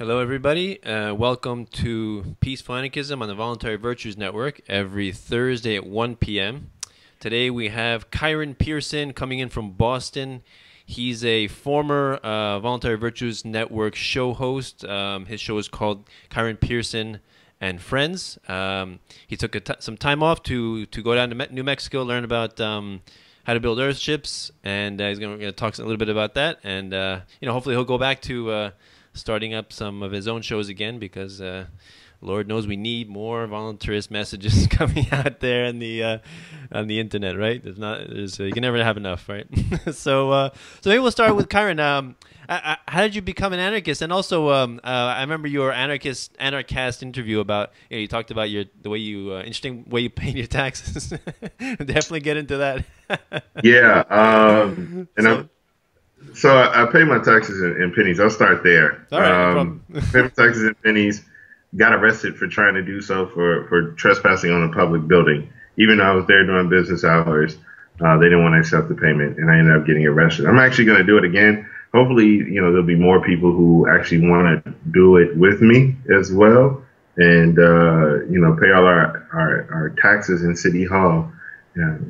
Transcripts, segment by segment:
Hello, everybody. Welcome to Peaceful Anarchism on the Voluntary Virtues Network every Thursday at 1 p.m. Today we have Kieran Pearson coming in from Boston. He's a former Voluntary Virtues Network show host. His show is called Kieran Pearson and Friends. He took some time off to go down to New Mexico, learn about how to build earthships, and he's going to talk a little bit about that. And hopefully he'll go back to starting up some of his own shows again, because Lord knows we need more voluntarist messages coming out there on the internet, right? You can never have enough, right? So maybe we'll start with Kieran. How did you become an anarchist? And also, I remember your Anarchast interview about, you talked about the way you interesting way you pay your taxes. Definitely get into that. Yeah, So I pay my taxes in pennies. I'll start there. All right, no problem. Pay my taxes in pennies. Got arrested for trying to do so for trespassing on a public building. Even though I was there during business hours, they didn't want to accept the payment, and I ended up getting arrested. I'm actually going to do it again. Hopefully, there'll be more people who actually want to do it with me as well, and pay all our taxes in City Hall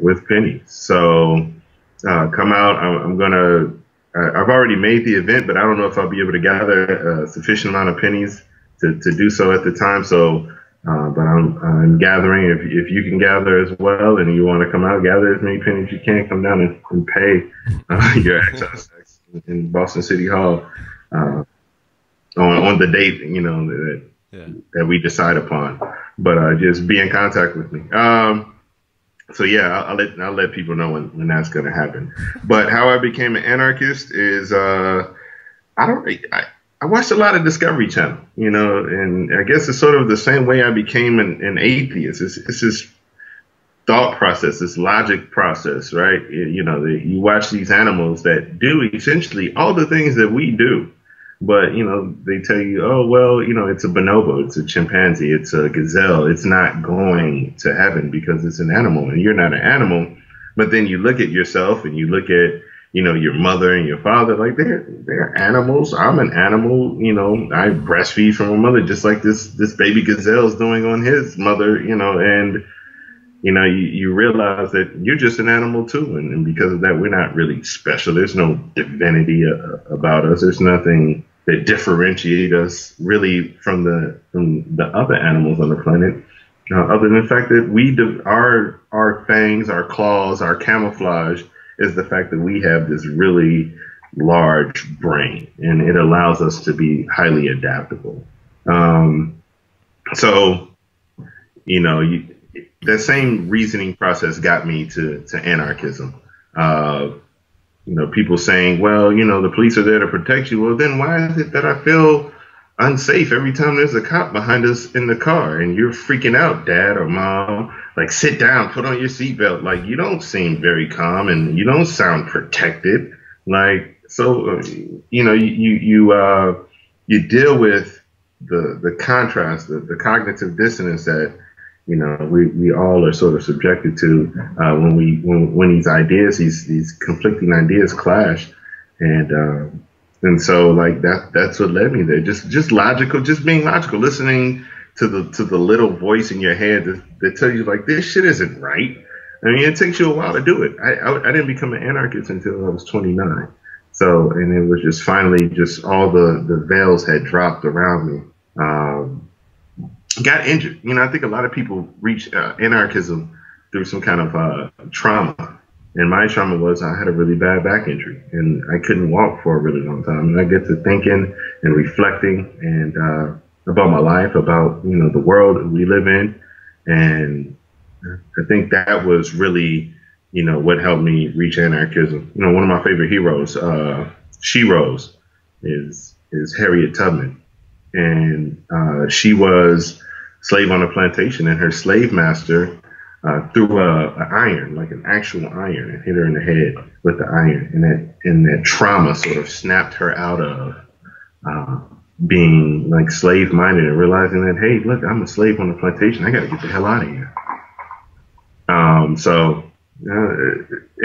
with pennies. So come out. I'm gonna. I've already made the event, but I don't know if I'll be able to gather a sufficient amount of pennies to do so at the time. So, but I'm gathering. If you can gather as well, and you want to come out, gather as many pennies as you can, come down and pay your excise tax in Boston City Hall on the date that we decide upon. But just be in contact with me. So yeah, I'll let people know when that's going to happen. But how I became an anarchist is I watched a lot of Discovery Channel, and I guess it's sort of the same way I became an atheist. It's this thought process, this logic process, right? You watch these animals that do essentially all the things that we do. But, they tell you, oh, well, it's a bonobo, it's a chimpanzee, it's a gazelle. It's not going to heaven because it's an animal and you're not an animal. But then you look at yourself and you look at, your mother and your father, like they're animals. I'm an animal. I breastfeed from a mother just like this baby gazelle's doing on his mother, and, you realize that you're just an animal, too. And because of that, we're not really special. There's no divinity about us. There's nothing that differentiate us really from the other animals on the planet, other than the fact that our fangs, our claws, our camouflage is the fact that we have this really large brain, and it allows us to be highly adaptable. That same reasoning process got me to anarchism. People saying, well, the police are there to protect you. Well, then why is it that I feel unsafe every time there's a cop behind us in the car and you're freaking out, Dad or Mom? Like, sit down, put on your seatbelt. Like, you don't seem very calm and you don't sound protected. Like, so, you deal with the contrast, the cognitive dissonance that, we all are sort of subjected to when these ideas, these conflicting ideas clash, and so like that's what led me there. Just being logical, listening to the little voice in your head that tells you like this shit isn't right. I mean, it takes you a while to do it. I didn't become an anarchist until I was 29. So, and it was just finally just all the veils had dropped around me. Got injured. I think a lot of people reach anarchism through some kind of trauma. And my trauma was I had a really bad back injury and I couldn't walk for a really long time. And I get to thinking and reflecting and about my life, about, the world we live in. And I think that was really, what helped me reach anarchism. One of my favorite heroes, She Rose, is Harriet Tubman. And she was slave on a plantation, and her slave master threw an iron, like an actual iron, and hit her in the head with the iron. And that trauma sort of snapped her out of being like slave minded and realizing that, hey, look, I'm a slave on a plantation. I got to get the hell out of here.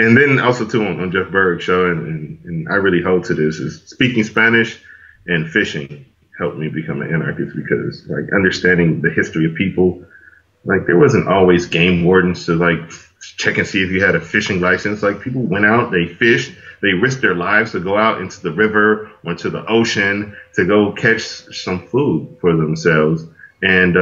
And then also too on Jeff Berg's show, and I really hold to this, is speaking Spanish and fishing helped me become an anarchist, because like understanding the history of people, like there wasn't always game wardens to like check and see if you had a fishing license. Like people went out, they fished, they risked their lives to go out into the river or into the ocean to go catch some food for themselves. And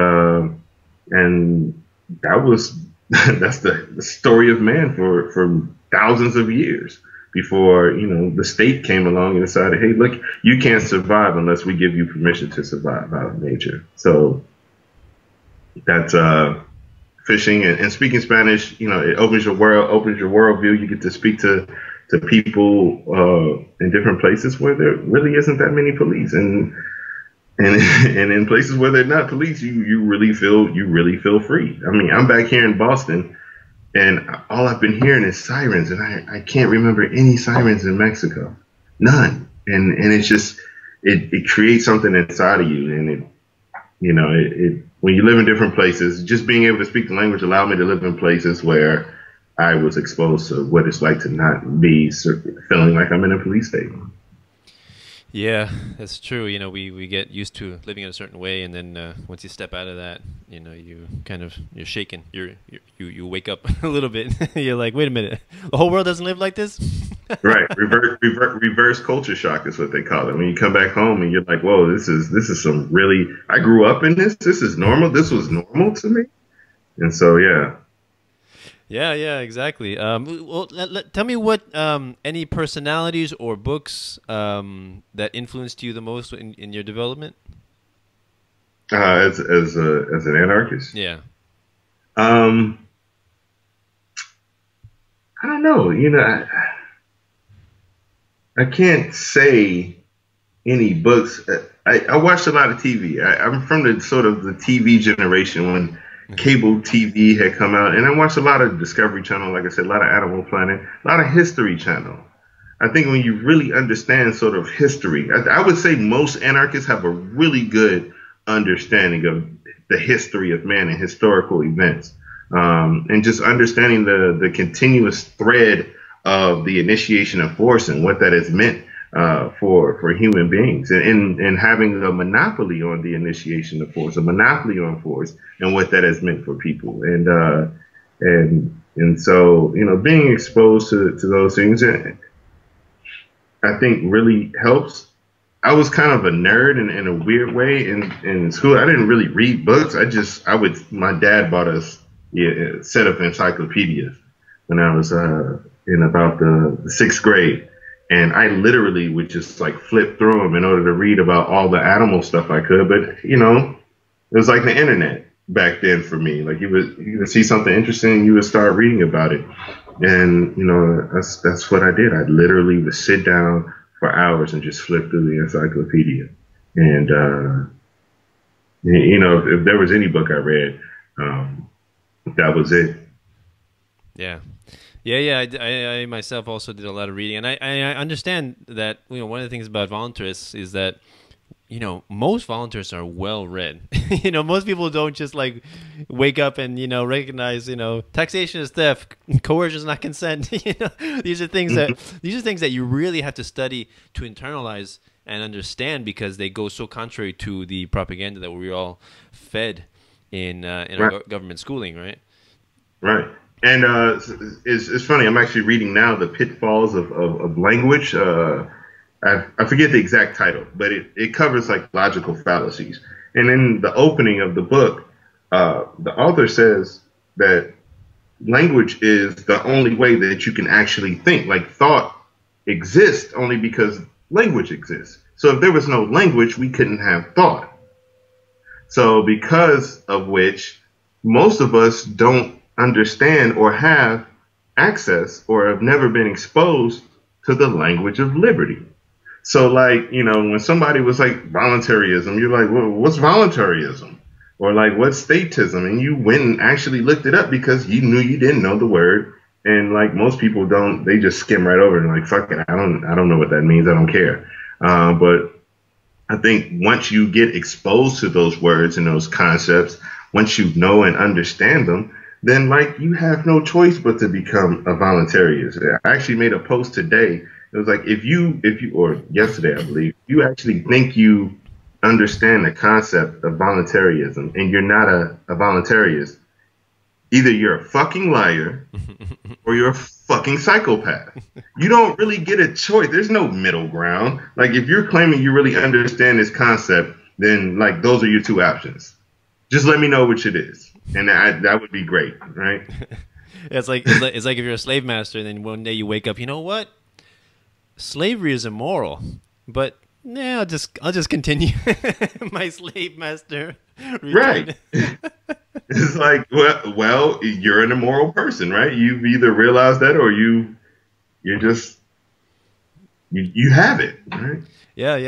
that was, that's the story of man for thousands of years before, you know, the state came along and decided, hey, look, you can't survive unless we give you permission to survive out of nature. So that's fishing and speaking Spanish. You know, it opens your worldview. You get to speak to people in different places where there really isn't that many police, and in places where they're not police, you really feel free. I mean, I'm back here in Boston, and all I've been hearing is sirens, and I can't remember any sirens in Mexico, none. And it's just it creates something inside of you, and it when you live in different places, just being able to speak the language allowed me to live in places where I was exposed to what it's like to not be feeling like I'm in a police state. Yeah, that's true. You know, we get used to living in a certain way, and then once you step out of that, you know, you're shaken. You wake up a little bit. You're like, wait a minute, the whole world doesn't live like this. Right, reverse culture shock is what they call it. When you come back home and you're like, whoa, this is some really. I grew up in this. This is normal. This was normal to me, and so yeah. Yeah, exactly. Well, tell me what any personalities or books that influenced you the most in your development. As an anarchist. Yeah. I don't know. You know, I can't say any books. I watched a lot of TV. I'm from the sort of the TV generation when cable TV had come out, and I watched a lot of Discovery Channel, like I said, a lot of Animal Planet, a lot of History Channel. I think when you really understand sort of history, I would say most anarchists have a really good understanding of the history of man and historical events, and just understanding the continuous thread of the initiation of force and what that has meant for human beings, and having a monopoly on the initiation of force, a monopoly on force, and what that has meant for people, and so, you know, being exposed to those things, I think really helps. I was kind of a nerd in a weird way in school. I didn't really read books. My dad bought us a set of encyclopedias when I was in about the sixth grade. And I literally would just like flip through them in order to read about all the animal stuff I could. But, you know, it was like the internet back then for me. Like you would see something interesting, you would start reading about it. And, you know, that's what I did. I literally would sit down for hours and just flip through the encyclopedia. And, you know, if there was any book I read, that was it. Yeah. Yeah. I myself also did a lot of reading, and I understand that, you know, one of the things about voluntarists is that, you know, most voluntarists are well read. You know, most people don't just like wake up and, you know, recognize, you know, taxation is theft, coercion is not consent. You know, these are things that you really have to study to internalize and understand, because they go so contrary to the propaganda that we're all fed in our government schooling, right? Right. And it's funny. I'm actually reading now The Pitfalls of Language. I forget the exact title, but it covers like logical fallacies. And in the opening of the book, the author says that language is the only way that you can actually think. Like thought exists only because language exists. So if there was no language, we couldn't have thought. So because of which, most of us don't understand or have access or have never been exposed to the language of liberty. So like, you know, when somebody was like voluntarism, you're like, well, what's voluntarism? Or like, what's statism? And you went and actually looked it up because you knew you didn't know the word. And like most people don't, they just skim right over it and like, fuck it, I don't know what that means. I don't care. But I think once you get exposed to those words and those concepts, once you know and understand them, then like you have no choice but to become a voluntarist. I actually made a post today. It was like, if you, or yesterday, I believe, you actually think you understand the concept of voluntarism and you're not a voluntarist, either you're a fucking liar or you're a fucking psychopath. You don't really get a choice. There's no middle ground. Like, if you're claiming you really understand this concept, then like those are your two options. Just let me know which it is, and that would be great, right? It's like if you're a slave master, and then one day you wake up, you know what? Slavery is immoral, but yeah, I'll just continue my slave master routine. Right. It's like, well, you're an immoral person, right? You've either realized that or you're just you have it, right? Yeah.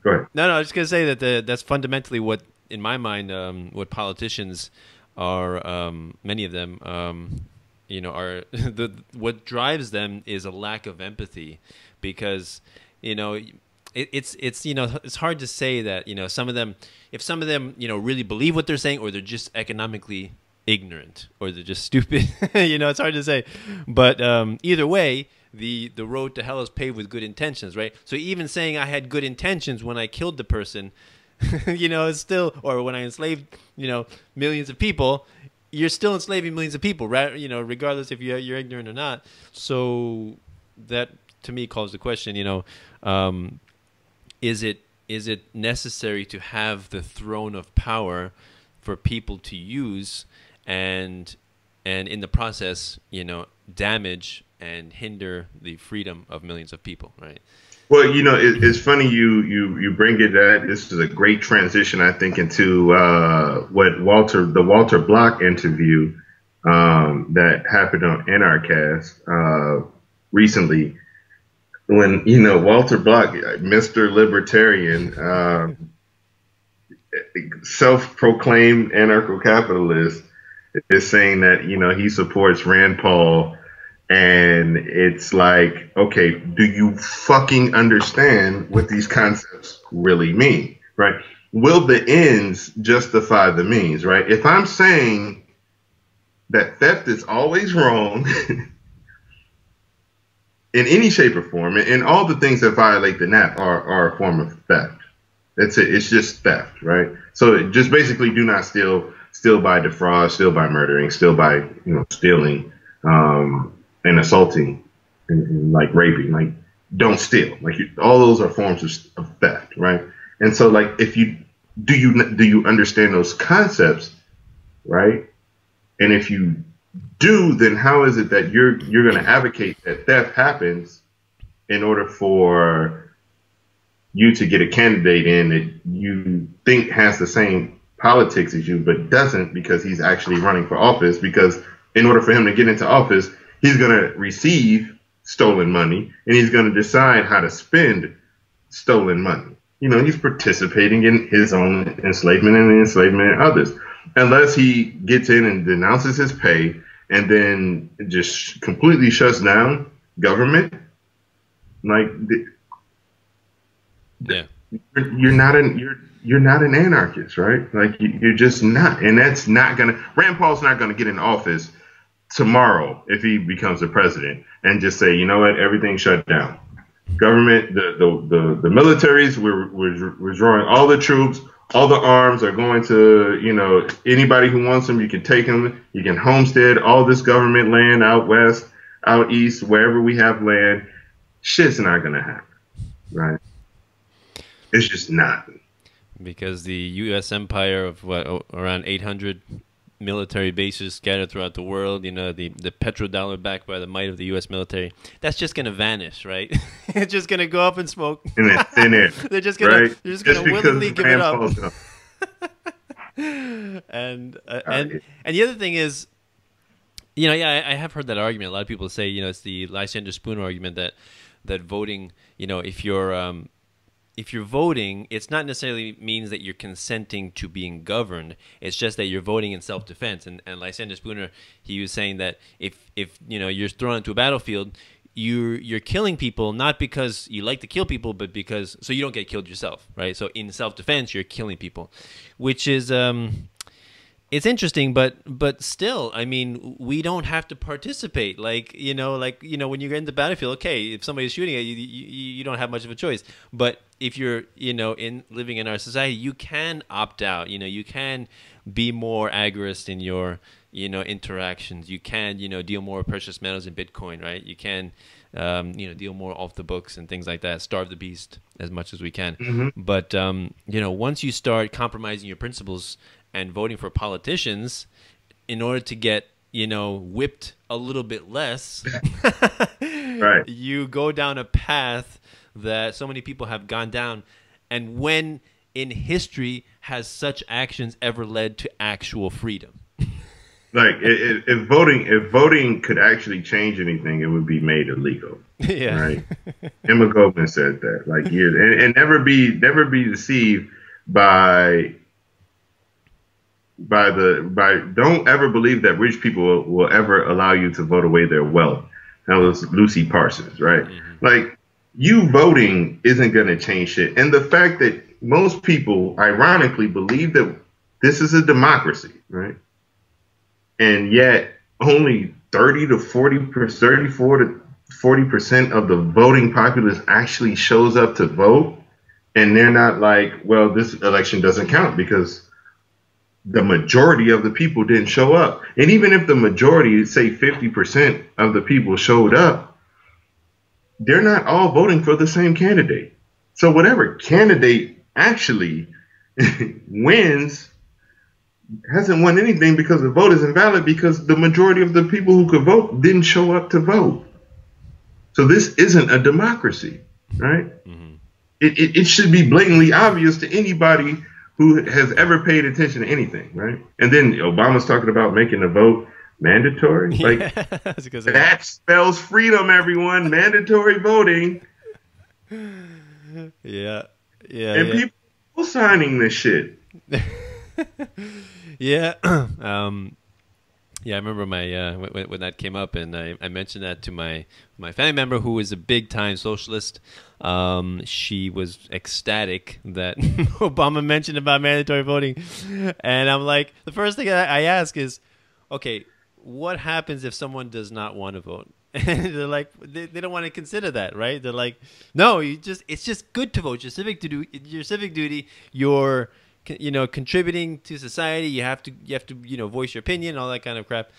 Go ahead. No, I was just gonna say that that's fundamentally what, in my mind, what politicians are. Many of them, are what drives them is a lack of empathy, because it's hard to say that some of them, if some of them really believe what they're saying, or they're just economically ignorant, or they're just stupid. It's hard to say, but either way, the road to hell is paved with good intentions, right? So even saying I had good intentions when I killed the person, it's still, or when I enslaved millions of people, you're still enslaving millions of people, right? Regardless if you're ignorant or not. So that, to me, calls the question, is it necessary to have the throne of power for people to use, and in the process, damage and hinder the freedom of millions of people, right? Well, it's funny you bring it that. This is a great transition, I think, into what the Walter Block interview that happened on Anarchist recently, when Walter Block, Mr. Libertarian, self-proclaimed anarcho-capitalist, is saying that he supports Rand Paul. And it's like, okay, do you fucking understand what these concepts really mean, right? Will the ends justify the means, right? If I'm saying that theft is always wrong in any shape or form, and all the things that violate the NAP are a form of theft. That's it. It's just theft, right? So just basically do not steal by defraud, steal by murdering, steal by, stealing, and assaulting, and like raping, like don't steal, like all those are forms of theft, right? And so, like, if do you understand those concepts, right? And if you do, then how is it that you're going to advocate that theft happens in order for you to get a candidate in that you think has the same politics as you, but doesn't, because he's actually running for office? Because in order for him to get into office, he's going to receive stolen money, and he's going to decide how to spend stolen money. He's participating in his own enslavement and the enslavement of others. Unless he gets in and denounces his pay and then just completely shuts down government, like, yeah, you're not an anarchist, right? Like, you're just not, and that's not gonna. Rand Paul's not gonna get in office tomorrow if he becomes the president and just say, you know what, everything shut down. Government, the militaries, we're withdrawing all the troops, all the arms are going to, anybody who wants them, you can take them, you can homestead all this government land out west, out east, wherever we have land. Shit's not gonna happen, right? It's just not. Because the U.S. empire of around 800 military bases scattered throughout the world, the petrodollar backed by the might of the U.S. military, that's just going to vanish, right? It's just going to go up in smoke. In thin air. They're just going to willingly give it up. And the other thing is, I have heard that argument. A lot of people say, it's the Lysander Spooner argument that voting, if you're voting, it's not necessarily means that you're consenting to being governed. It's just that you're voting in self-defense. And Lysander Spooner, he was saying that if you're thrown into a battlefield, you're killing people not because you like to kill people, but because so you don't get killed yourself, right? So in self-defense, you're killing people, which is it's interesting, but still, I mean, we don't have to participate. Like when you get in the battlefield, okay, if somebody's shooting at you, you don't have much of a choice. But if you're in living in our society, you can opt out. You can be more agorist in your interactions. You can deal more with precious metals in Bitcoin, right? You can deal more off the books and things like that. Starve the beast as much as we can. Mm-hmm. But once you start compromising your principles and voting for politicians in order to get whipped a little bit less, right, you go down a path that so many people have gone down. And when in history has such actions ever led to actual freedom? Like if voting could actually change anything, it would be made illegal. Yeah. Right. Emma Goldman said that. Like, and never be deceived by don't ever believe that rich people will ever allow you to vote away their wealth. That was Lucy Parsons, right? Mm-hmm. Like, you voting isn't going to change shit. And the fact that most people, ironically, believe that this is a democracy, right? And yet only 34 to 40% of the voting populace actually shows up to vote. And they're not like, well, this election doesn't count because the majority of the people didn't show up. And even if the majority, say 50% of the people showed up, they're not all voting for the same candidate. So whatever candidate actually wins hasn't won anything, because the vote is invalid because the majority of the people who could vote didn't show up to vote. So this isn't a democracy, right? Mm-hmm. It should be blatantly obvious to anybody who has ever paid attention to anything, right? And then Obama's talking about making the vote mandatory. Like, that spells freedom, everyone. Mandatory voting. Yeah. And people signing this shit. Yeah. Yeah, I remember when that came up, and I mentioned that to my family member, who is a big-time socialist. She was ecstatic that Obama mentioned about mandatory voting. And I'm like, the first thing I ask is, okay, what happens if someone does not want to vote? And they're like, they don't want to consider that, right? They're like, no, it's just good to vote. Your civic duty. You're contributing to society. You have to voice your opinion, all that kind of crap.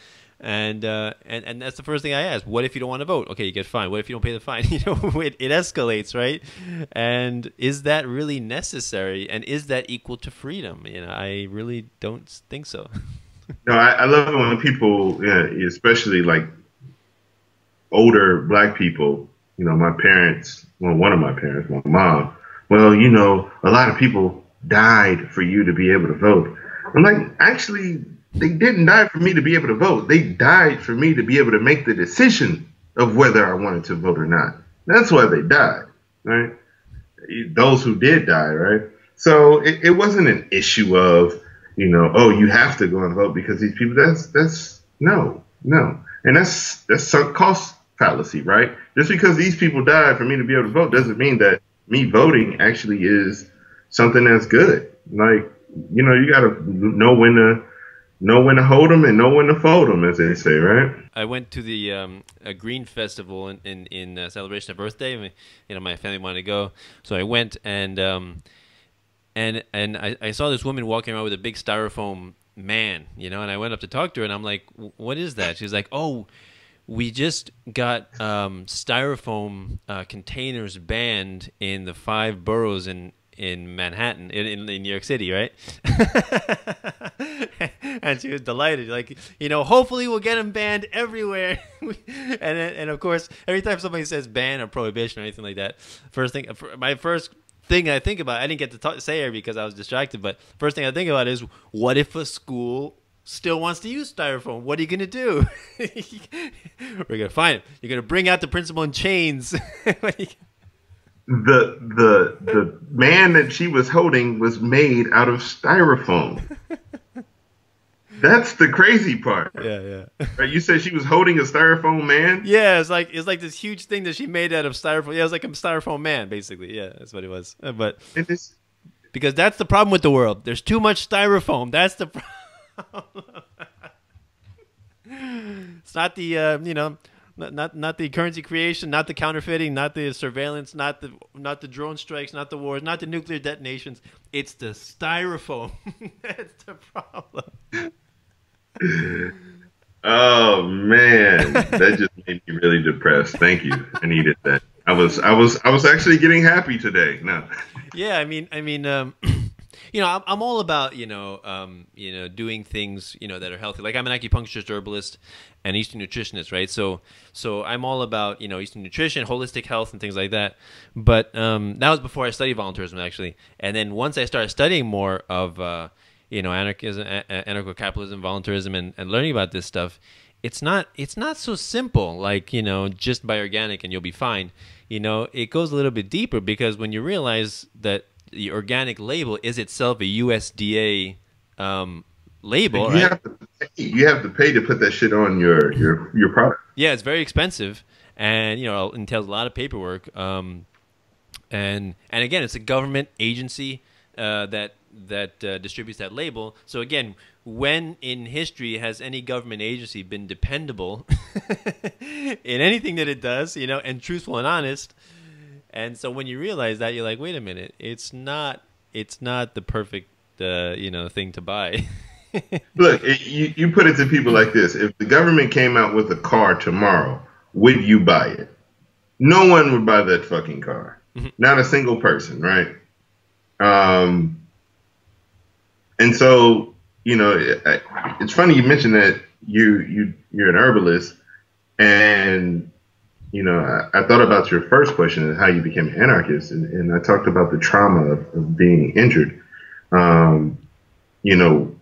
And that's the first thing I ask. What if you don't want to vote? Okay, you get fined. What if you don't pay the fine? It escalates, right? And is that really necessary? And is that equal to freedom? I really don't think so. No, I love it when people, especially like older black people, my parents, well, one of my parents, my mom, well, a lot of people died for you to be able to vote. I'm like, actually, they didn't die for me to be able to vote. They died for me to be able to make the decision of whether I wanted to vote or not. That's why they died, right? Those who did die, right? So it wasn't an issue of, you have to go and vote because these people, that's no. And that's sunk cost fallacy, right? Just because these people died for me to be able to vote doesn't mean that me voting actually is something that's good. Like, you got to know when to hold them and know when to fold them, as they say, right? I went to the a green festival in celebration of Earth Day. My family wanted to go, so I went, and I saw this woman walking around with a big styrofoam man, and I went up to talk to her, and I'm like, "What is that?" She's like, "Oh, we just got styrofoam containers banned in the 5 boroughs in Manhattan, in New York City, right?" And she was delighted, like, hopefully we'll get them banned everywhere. and of course, every time somebody says ban or prohibition or anything like that, my first thing I think about, I didn't get to say it because I was distracted, but first thing I think about is, what if a school still wants to use styrofoam? What are you going to do? We're going to find him. You're going to bring out the principal in chains. The man that she was holding was made out of styrofoam. That's the crazy part. Yeah. Right, you said she was holding a styrofoam man? Yeah, it's like this huge thing that she made out of styrofoam. Yeah, it was like a styrofoam man, basically. Yeah, that's what it was. But because that's the problem with the world. There's too much styrofoam. That's the problem. It's not the not the currency creation, not the counterfeiting, not the surveillance, not the drone strikes, not the wars, not the nuclear detonations. It's the styrofoam. That's the problem. Oh man, that just made me really depressed. Thank you. I needed that. I was actually getting happy today. No. Yeah, I mean, I'm all about doing things that are healthy. Like I'm an acupuncturist, herbalist, and Eastern nutritionist, right? So I'm all about Eastern nutrition, holistic health, and things like that. But that was before I studied voluntarism, actually. And then once I started studying more of anarchism, anarcho-capitalism, voluntarism, and learning about this stuff, it's not so simple. Like just buy organic and you'll be fine. It goes a little bit deeper, because when you realize that the organic label is itself a USDA label, right? You have to pay to put that shit on your product. Yeah, it's very expensive, and entails a lot of paperwork. And again, it's a government agency that distributes that label. So again, when in history has any government agency been dependable in anything that it does, and truthful and honest? And so when you realize that, you're like, wait a minute, it's not the perfect thing to buy. Look, you put it to people like this: if the government came out with a car tomorrow, would you buy it? No one would buy that fucking car. Not a single person, right? And so, it's funny you mentioned that you're an herbalist, and I thought about your first question and how you became an anarchist, and I talked about the trauma of being injured.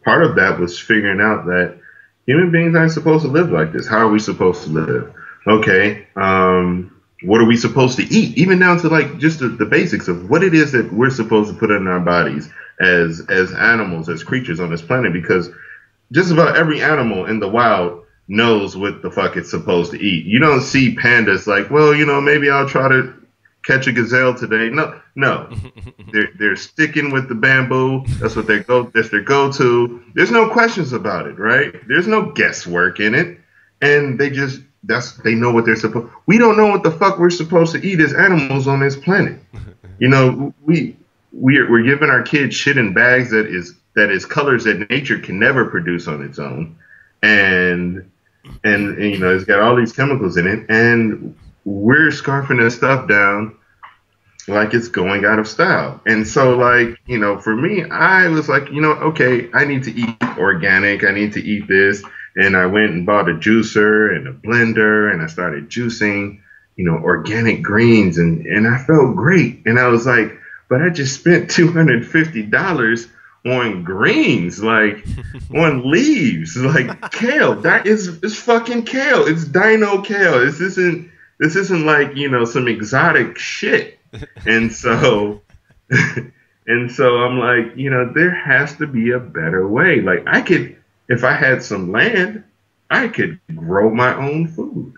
Part of that was figuring out that human beings aren't supposed to live like this. How are we supposed to live? Okay, what are we supposed to eat? Even down to like just the basics of what it is that we're supposed to put in our bodies as animals, as creatures on this planet, because just about every animal in the wild knows what the fuck it's supposed to eat. You don't see pandas like, well, maybe I'll try to catch a gazelle today. No, they're sticking with the bamboo. That's what that's their go-to. There's no questions about it, right? There's no guesswork in it, and they know what they're supposed. We don't know what the fuck we're supposed to eat as animals on this planet. We're giving our kids shit in bags that is colors that nature can never produce on its own, and it's got all these chemicals in it, and we're scarfing that stuff down like it's going out of style. And so, for me, I was like, okay, I need to eat organic. I need to eat this. And I went and bought a juicer and a blender, and I started juicing, organic greens, and I felt great. And I was like, but I just spent $250 on greens, like on leaves, like kale. That is fucking kale. It's dino kale. This isn't like, some exotic shit. And so I'm like, there has to be a better way. Like if I had some land, I could grow my own food.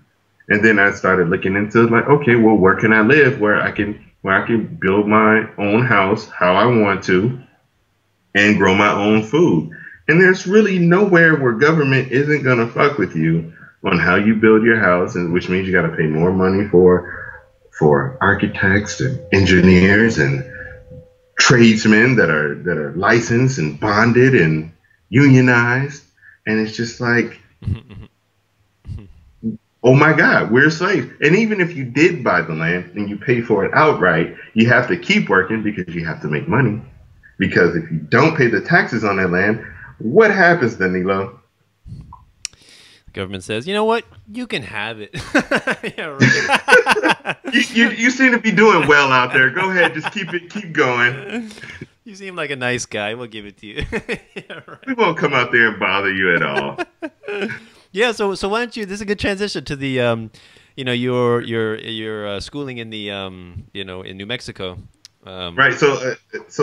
And then I started looking into like, okay, well, where can I live where I can build my own house how I want to and grow my own food. And there's really nowhere where government isn't going to fuck with you on how you build your house, and which means you got to pay more money for architects and engineers and tradesmen that are licensed and bonded and unionized. And it's just like, oh my God, we're slaves. And even if you did buy the land and you pay for it outright, you have to keep working because you have to make money. Because if you don't pay the taxes on that land, what happens, Danilo? The government says, you know what? You can have it. Yeah, right. you seem to be doing well out there. Go ahead, just keep going. You seem like a nice guy. We'll give it to you. Yeah, right. We won't come out there and bother you at all. Yeah, so why don't you? This is a good transition to the, your schooling in the, in New Mexico. Right. So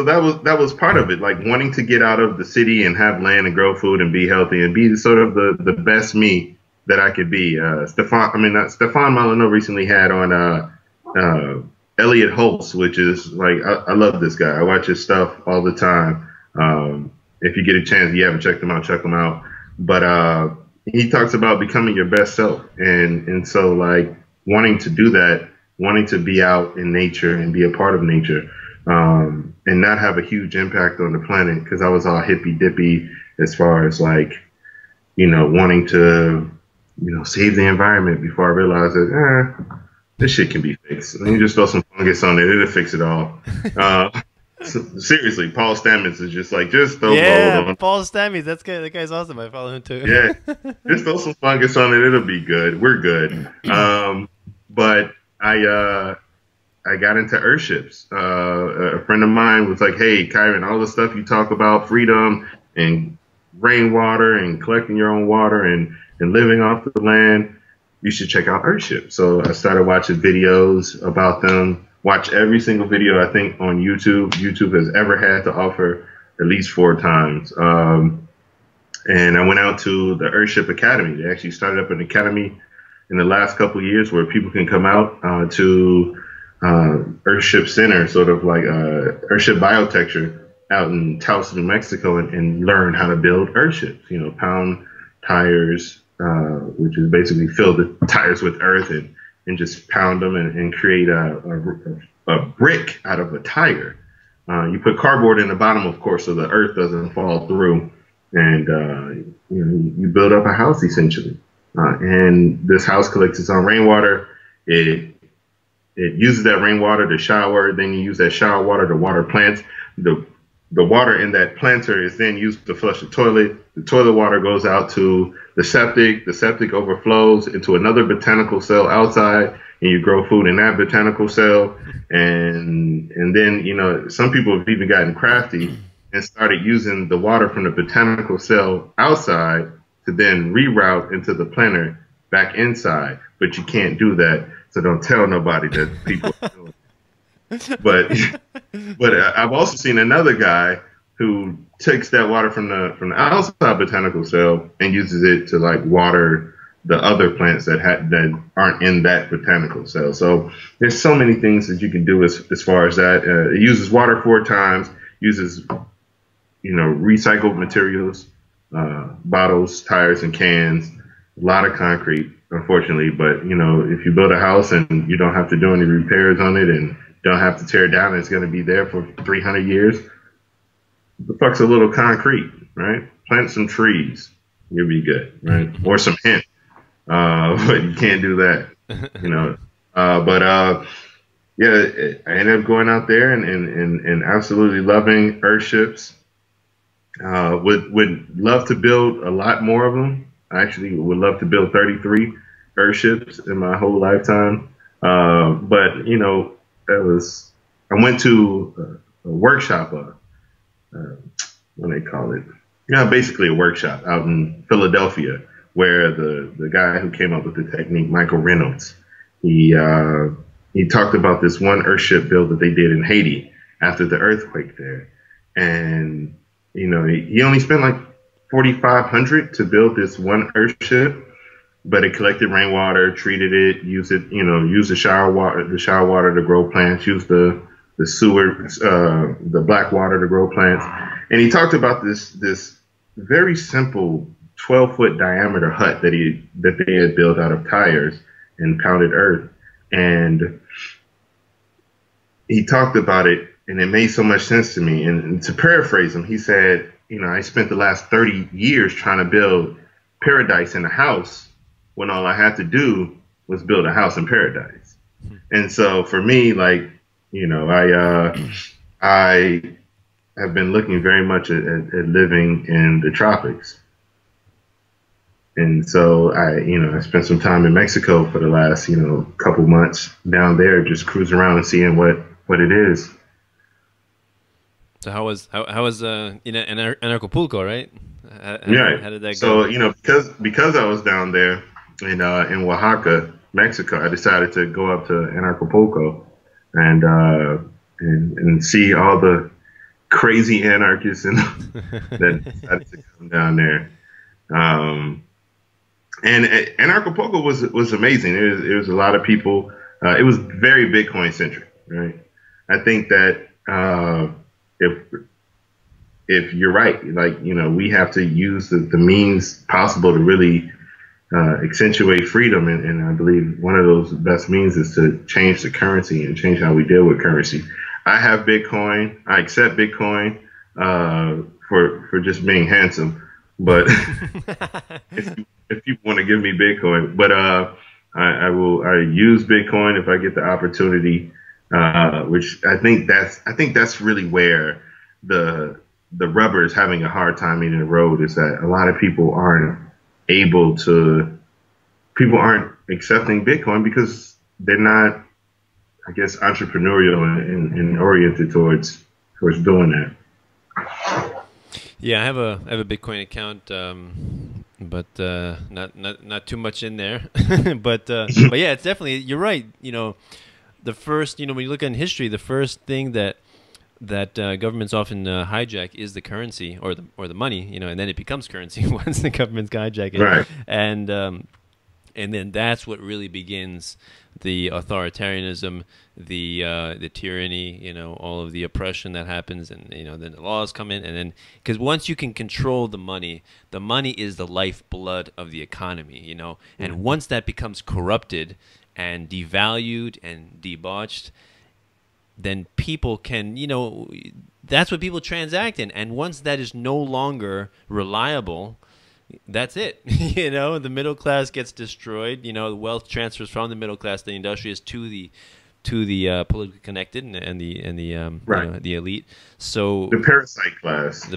that was part of it, like wanting to get out of the city and have land and grow food and be healthy and be sort of the best me that I could be. Stefan Molyneux recently had on Elliot Holtz, which is like, I love this guy. I watch his stuff all the time. If you get a chance, you haven't checked him out, check him out. But he talks about becoming your best self, and so like wanting to do that, wanting to be out in nature and be a part of nature, and not have a huge impact on the planet, because I was all hippy dippy as far as like, wanting to, save the environment before I realized that this shit can be fixed. Let me just throw some fungus on it; it'll fix it all. Seriously, Paul Stamets is just like, just throw mold on. Paul Stamets, that guy's awesome. I follow him too. Yeah, just throw some fungus on it; it'll be good. We're good. But I got into earthships. A friend of mine was like, "Hey, Kieran, all the stuff you talk about, freedom and rainwater and collecting your own water and living off the land, you should check out earthships." So I started watching videos about them. Watch every single video I think on YouTube has ever had to offer at least 4 times. And I went out to the Earthship Academy. They actually started up an academy in the last couple of years where people can come out to Earthship Center, sort of like Earthship Biotecture out in Taos, New Mexico, and learn how to build earthships. Pound tires, which is basically fill the tires with earth and just pound them and create a brick out of a tire. You put cardboard in the bottom, of course, so the earth doesn't fall through, and you build up a house essentially. And this house collects its own rainwater. It uses that rainwater to shower. Then you use that shower water to water plants. The water in that planter is then used to flush the toilet. The toilet water goes out to the septic. The septic overflows into another botanical cell outside, and you grow food in that botanical cell. And then, some people have even gotten crafty and started using the water from the botanical cell outside to then reroute into the planter back inside. But you can't do that, so don't tell nobody that people are doing it. But I've also seen another guy who takes that water from the outside botanical cell and uses it to like water the other plants that aren't in that botanical cell. So there's so many things that you can do as far as that. It uses water 4 times, uses recycled materials, bottles, tires, and cans. A lot of concrete, unfortunately. But if you build a house and you don't have to do any repairs on it and don't have to tear it down, it's going to be there for 300 years. The fuck's a little concrete, right? Plant some trees, you'll be good, right? Or some hemp, but you can't do that, Yeah, I ended up going out there and absolutely loving earthships. Would love to build a lot more of them. I actually would love to build 33 earthships in my whole lifetime. But I went to a workshop, what do they call it? Basically a workshop out in Philadelphia, where the guy who came up with the technique, Michael Reynolds, he talked about this one earthship build that they did in Haiti after the earthquake there. And, he only spent like $4,500 to build this one earthship, but it collected rainwater, treated it, used the shower water to grow plants, used the sewer, the black water to grow plants. And he talked about this very simple 12-foot diameter hut that they had built out of tires and pounded earth. And he talked about it, and it made so much sense to me. And to paraphrase him, he said, I spent the last 30 years trying to build paradise in a house when all I had to do was build a house in paradise. And so for me, like, I have been looking very much at living in the tropics. And so I spent some time in Mexico for the last, couple months down there, just cruising around and seeing what it is. So how was Anarchapulco, right? How did that go? So, because I was down there in Oaxaca, Mexico, I decided to go up to Anarchapulco and see all the crazy anarchists that decided to come down there. And Anarchapulco was amazing. It was a lot of people. It was very Bitcoin centric, right? I think that if you're right, like, we have to use the means possible to really accentuate freedom. And I believe one of those best means is to change the currency and change how we deal with currency. I have Bitcoin. I accept Bitcoin for just being handsome. But if you want to give me Bitcoin, but I use Bitcoin if I get the opportunity, which I think that's really where the rubber is having a hard time meeting the road, is that a lot of people aren't accepting Bitcoin because they're not, I guess, entrepreneurial and oriented towards doing that. Yeah, I have a Bitcoin account, but not too much in there. but yeah, it's definitely, you're right. The first, when you look at history, the first thing that governments often hijack is the currency or the money, and then it becomes currency once the government's hijack it. Right. And then that's what really begins the authoritarianism, the tyranny, all of the oppression that happens, and then the laws come in, and then because once you can control the money is the lifeblood of the economy, and once that becomes corrupted and devalued and debauched, then people can, that's what people transact in, and once that is no longer reliable, that's it. The middle class gets destroyed. The wealth transfers from the middle class, the industrious, to the politically connected and the right. The elite. So the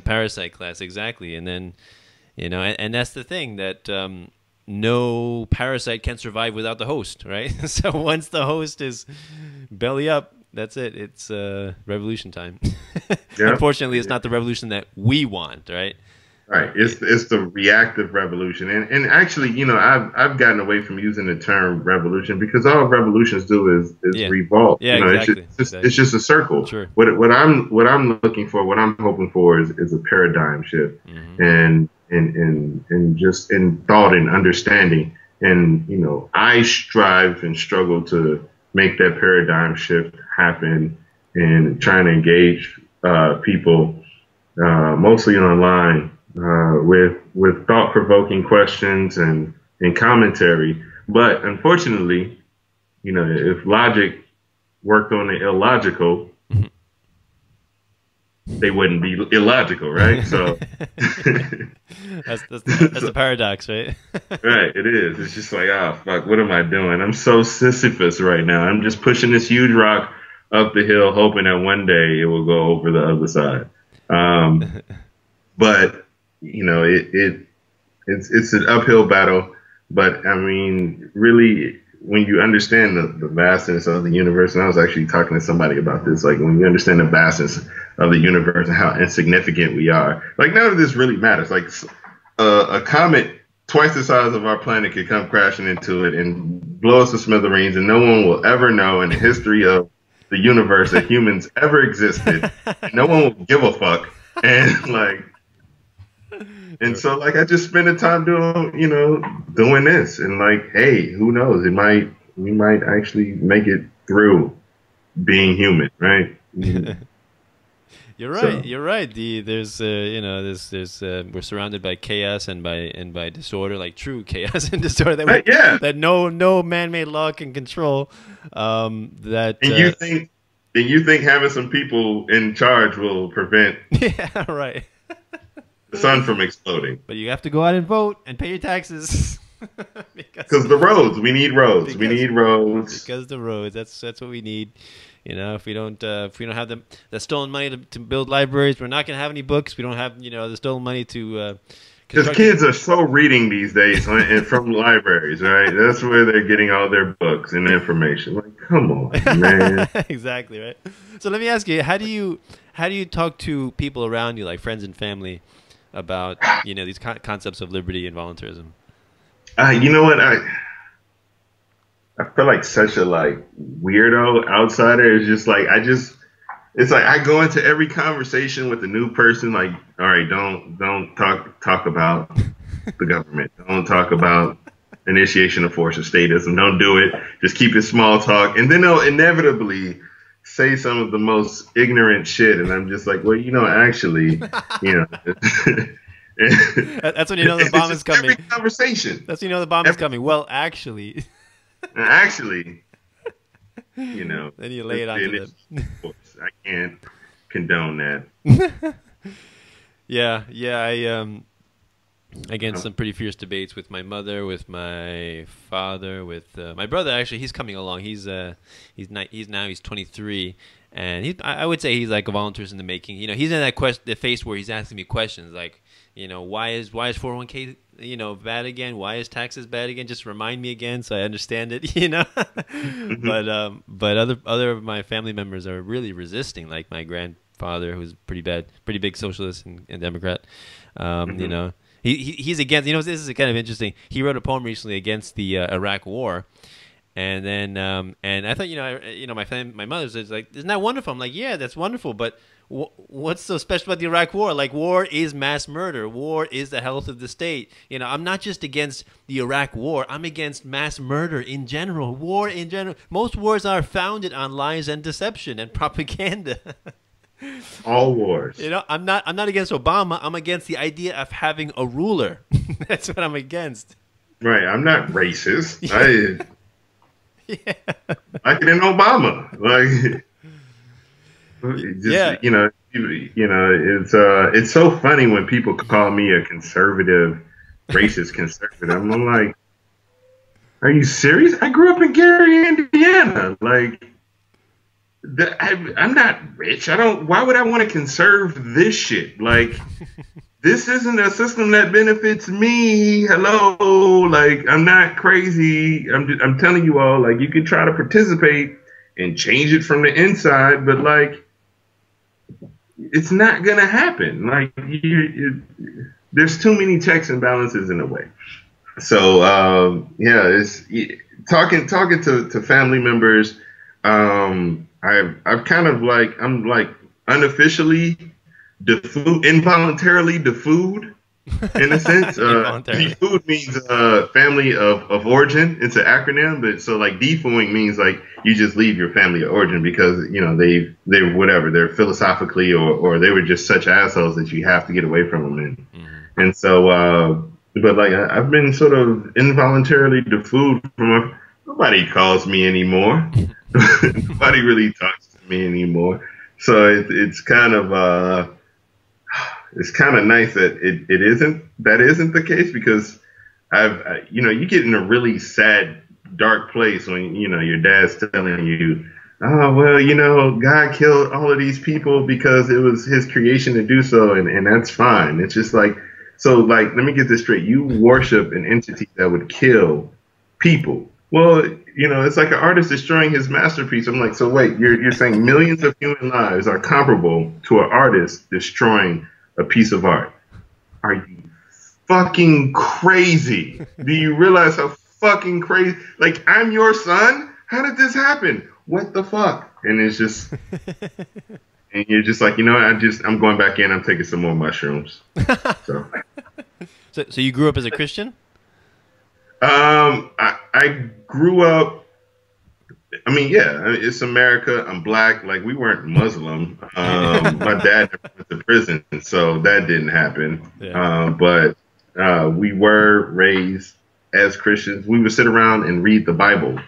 parasite class, exactly. And then and that's the thing, that no parasite can survive without the host, right? So once the host is belly up, that's it. It's revolution time. Yeah. Unfortunately, it's not the revolution that we want, right? Right. It's the reactive revolution. And actually, I've gotten away from using the term revolution, because all revolutions do is revolve. Yeah, exactly. It's just a circle. Sure. What I'm looking for, what I'm hoping for is a paradigm shift, and just in thought and understanding. And, I strive and struggle to make that paradigm shift happen, and trying to engage people, mostly online, with thought-provoking questions and commentary. But unfortunately, if logic worked on the illogical, they wouldn't be illogical, right? So that's the paradox, right? Right, it is. It's just like, fuck, what am I doing? I'm so Sisyphus right now. I'm just pushing this huge rock up the hill, hoping that one day it will go over the other side. But it's an uphill battle. But I mean, really, when you understand the vastness of the universe, and I was actually talking to somebody about this, like, when you understand the vastness of the universe and how insignificant we are, like, none of this really matters. Like, a comet twice the size of our planet could come crashing into it and blow us to smithereens, and no one will ever know in the history of the universe that humans ever existed. No one will give a fuck. And so, like, I just spend the time doing this, and like, hey, who knows? We might actually make it through being human, right? You're right. So, you're right. There's we're surrounded by chaos and by disorder, like true chaos and disorder that no man-made law can control. And you think having some people in charge will prevent? Yeah, right. The sun from exploding. But you have to go out and vote and pay your taxes. Because the roads, we need roads. Because the roads, that's what we need. If we don't have the stolen money to build libraries, we're not going to have any books. We don't have the stolen money to. Because kids are so reading these days and from libraries, right? That's where they're getting all their books and information. Like, come on, man. Exactly, right. So let me ask you, how do you talk to people around you, like friends and family, about these concepts of liberty and voluntarism? You know what, I feel like such a weirdo outsider. It's just like it's like I go into every conversation with a new person like, all right, don't talk about the government, don't talk about initiation of force or statism, don't do it. Just keep it small talk, and then they'll inevitably say some of the most ignorant shit, and I'm just like, well, actually, you know. That's when you know the bomb is coming. Every conversation. That's when you know the bomb is coming. Well, actually. Actually, Then you lay it onto them. I can't condone that. Yeah. I get some pretty fierce debates with my mother, with my father, with my brother. Actually, he's coming along. He's 23, and I would say he's like a voluntarist in the making. He's in that the phase where he's asking me questions like, why is 401k bad again? Why is taxes bad again? Just remind me again so I understand it. But other of my family members are really resisting. Like my grandfather, who's pretty big socialist and Democrat. He's against. This is kind of interesting. He wrote a poem recently against the Iraq War, and then and I thought my mother's like, isn't that wonderful? I'm like, yeah, that's wonderful, but what's so special about the Iraq War? Like, war is mass murder. War is the health of the state. I'm not just against the Iraq War. I'm against mass murder in general. War in general. Most wars are founded on lies and deception and propaganda. All wars. I'm not against Obama. I'm against the idea of having a ruler. That's what I'm against. Right. I'm not racist. Yeah. Like it in Obama. Like, it's so funny when people call me a conservative, racist conservative. I'm like, are you serious? I grew up in Gary, Indiana. Like, I'm not rich. Why would I want to conserve this shit? Like, this isn't a system that benefits me. Hello. Like, I'm not crazy. I'm telling you all, like, you could try to participate and change it from the inside, but like, it's not going to happen. Like, there's too many checks and balances in a way. So, it's talking to family members. I've kind of like, I'm like unofficially involuntarily defooed in a sense. Defooed means family of origin. It's an acronym, but so like defooing means like you just leave your family of origin because they're whatever, they're philosophically or they were just such assholes that you have to get away from them. And so but like I've been sort of involuntarily defooed from nobody calls me anymore. Nobody really talks to me anymore. So it's kind of nice that it isn't the case because you get in a really sad, dark place when your dad's telling you, oh well, God killed all of these people because it was His creation to do so, and that's fine. It's just like, so like, let me get this straight. You worship an entity that would kill people. Well, it's like an artist destroying his masterpiece. I'm like, so wait, you're saying millions of human lives are comparable to an artist destroying a piece of art? Are you fucking crazy? Do you realize how fucking crazy? Like, I'm your son? How did this happen? What the fuck? And it's just, and you're just like, I'm going back in. I'm taking some more mushrooms. So you grew up as a Christian? I grew up, I mean, yeah, it's America. I'm black. Like, we weren't Muslim. My dad never went to prison, so that didn't happen. Yeah. But we were raised as Christians. We would sit around and read the Bible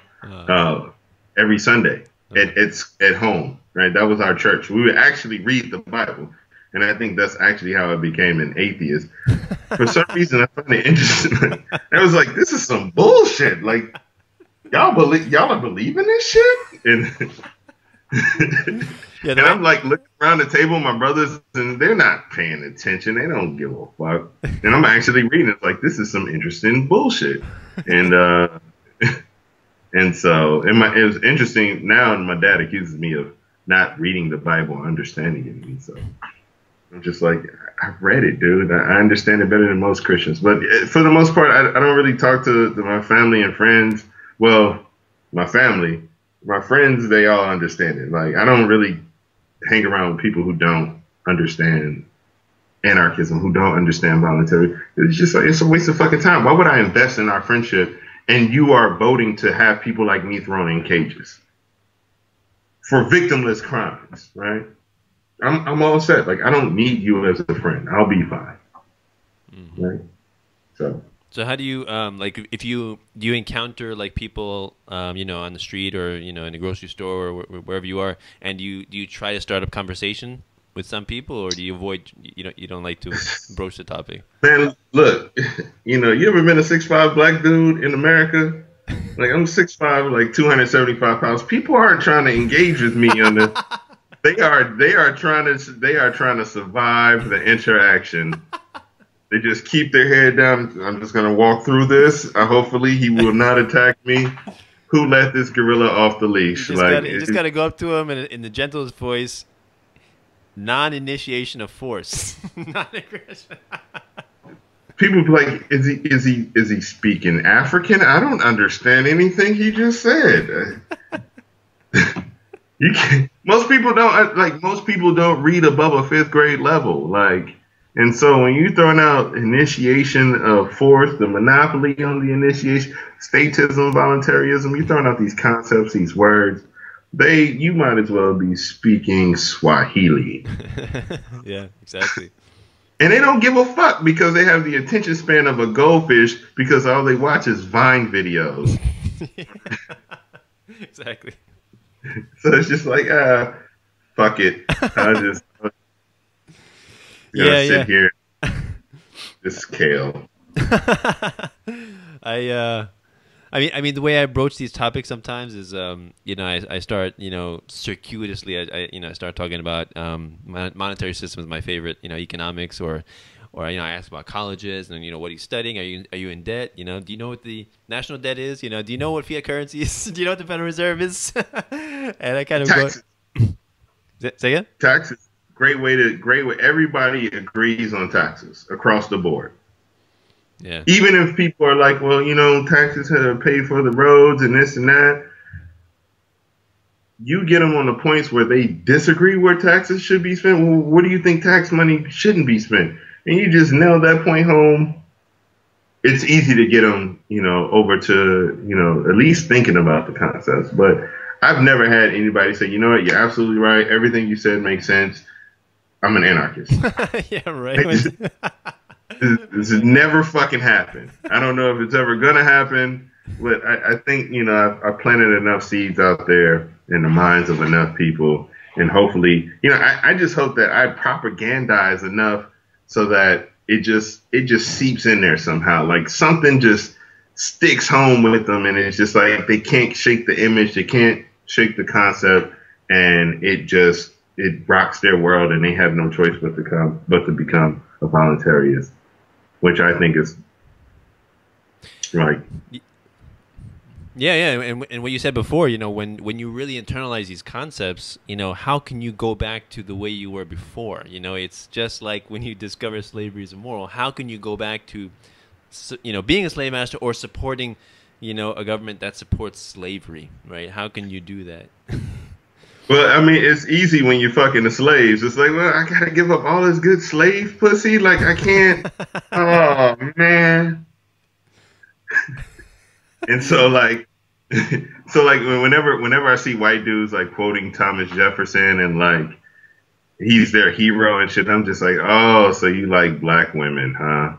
every Sunday at home, right? That was our church. We would actually read the Bible. And I think that's actually how I became an atheist. For some reason, I found it interesting. I was like, this is some bullshit. Like, y'all are believing this shit? And, and I'm like looking around the table, my brothers, and they're not paying attention. They don't give a fuck. And I'm actually reading it like, this is some interesting bullshit. And and so it was interesting. Now my dad accuses me of not reading the Bible, understanding it. And so I'm just like, I've read it, dude. I understand it better than most Christians. But for the most part, I don't really talk to my family and friends. Well, my family, my friends, they all understand it. Like, I don't really hang around with people who don't understand anarchism, who don't understand voluntary. It's just like, it's a waste of fucking time. Why would I invest in our friendship and you are voting to have people like me thrown in cages? for victimless crimes, right? I'm all set. Like, I don't need you as a friend. I'll be fine. Mm-hmm. Right? So how do you like if you do you encounter like people you know, on the street or, you know, in a grocery store or wherever you are, and do you try to start up conversation with some people, or do you avoid, you don't like to broach the topic? Man, look, you know, you ever been a 6'5" black dude in America? Like, I'm 6'5", like 275 pounds. People aren't trying to engage with me on this. They are trying to survive the interaction. They just keep their head down. I'm just gonna walk through this. Hopefully, he will not attack me. Who let this gorilla off the leash? You just gotta go up to him and in the gentlest voice. Non-initiation of force. Non-aggression. People be like, is he speaking African? I don't understand anything he just said. You can't, most people don't read above a 5th grade level. Like, and so when you're throwing out initiation of force, the monopoly on the initiation, statism, voluntarism, you're throwing out these concepts, these words. You might as well be speaking Swahili. Yeah, exactly. And they don't give a fuck because they have the attention span of a goldfish because all they watch is Vine videos. Exactly. So it's just like, fuck it. I just sit here. Just kale. I mean, the way I broach these topics sometimes is, you know, I start, you know, circuitously, I start talking about monetary system is my favorite, you know, economics, or you know, I ask about colleges and, you know, what are you studying? Are you in debt? You know, do you know what the national debt is? You know, do you know what fiat currency is? Do you know what the Federal Reserve is? And I kind of taxes. Say again? Taxes, great way. Everybody agrees on taxes across the board. Yeah. Even if people are like, well, you know, taxes have to pay for the roads and this and that, you get them on the points where they disagree where taxes should be spent. Well, what do you think tax money shouldn't be spent? And you just nail that point home. It's easy to get them, you know, over to, you know, at least thinking about the concepts. But I've never had anybody say, you know what, you're absolutely right. Everything you said makes sense. I'm an anarchist. Yeah, right. This has never fucking happened. I don't know if it's ever going to happen, but I think, you know, I planted enough seeds out there in the minds of enough people. And hopefully, you know, I just hope that I propagandize enough so that it just seeps in there somehow. Like something just sticks home with them. And it's just like they can't shake the image. They can't shake the concept. And it rocks their world. And they have no choice but to become a voluntarist, which I think is like, yeah, and what you said before, you know, when you really internalize these concepts, you know, how can you go back to the way you were before? You know, it's just like when you discover slavery is immoral. How can you go back to, you know, being a slave master or supporting, you know, a government that supports slavery, right? How can you do that? Well, I mean, it's easy when you're fucking the slaves. It's like, well, I gotta give up all this good slave pussy. Like, I can't. Oh man. And so, like, whenever I see white dudes like quoting Thomas Jefferson and like he's their hero and shit, I'm just like, oh, so you like black women, huh?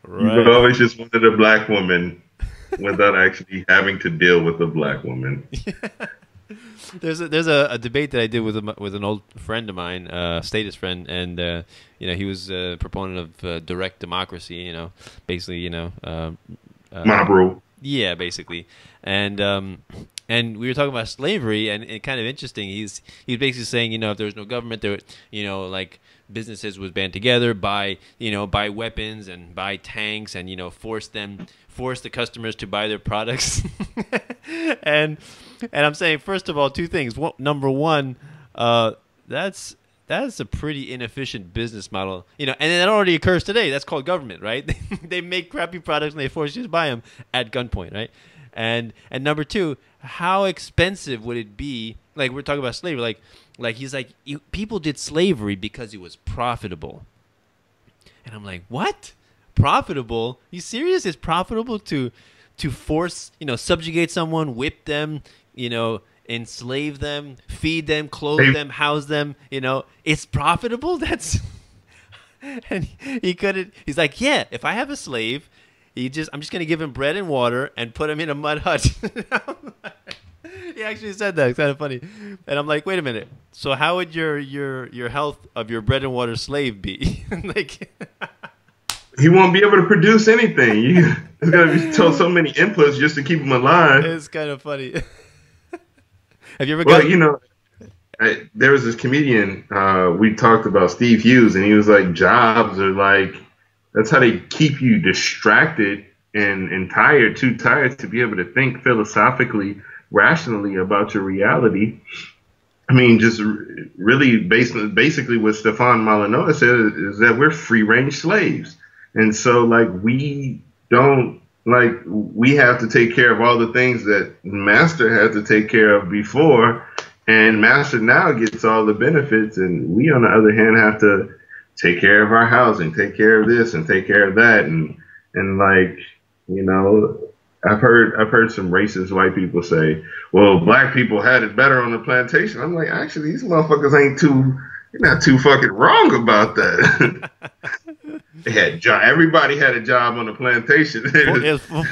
Right. You've always just wanted a black woman without actually having to deal with a black woman. There's a debate that I did with an old friend of mine, statist friend, and you know, he was a proponent of direct democracy. You know, basically, you know, mob rule. Yeah, basically, and we were talking about slavery, and kind of interesting. He's basically saying, you know, if there was no government, there, you know, like businesses would band together, buy weapons and buy tanks, and, you know, force the customers to buy their products. and I'm saying, first of all, two things. Number one, that's a pretty inefficient business model, you know, and that already occurs today. That's called government, right? They make crappy products and they force you to buy them at gunpoint, right? And number two, how expensive would it be? Like, we're talking about slavery, like he's like, people did slavery because it was profitable. And I'm like, what? Profitable? You serious? It's profitable to to force, subjugate someone, whip them, enslave them, feed them, clothe them, house them, it's profitable. That's and he couldn't. He's like, yeah, if I have a slave, I'm just gonna give him bread and water and put him in a mud hut. He actually said that. It's kind of funny. And I'm like, wait a minute. So how would your health of your bread and water slave be? Like, he won't be able to produce anything. There's got to be so many inputs just to keep him alive. It's kind of funny. Have you ever got? There was this comedian. We talked about Steve Hughes, and he was like, jobs are like, that's how they keep you distracted and tired, too tired to be able to think philosophically, rationally about your reality. I mean, just really basically what Stefan Malinois said is that we're free range slaves. And so like we have to take care of all the things that Master had to take care of before, and Master now gets all the benefits, and we on the other hand have to take care of our housing, take care of this and take care of that, and like, I've heard some racist white people say, well, black people had it better on the plantation. I'm like, actually, these motherfuckers you're not too fucking wrong about that. They had everybody had a job on the plantation.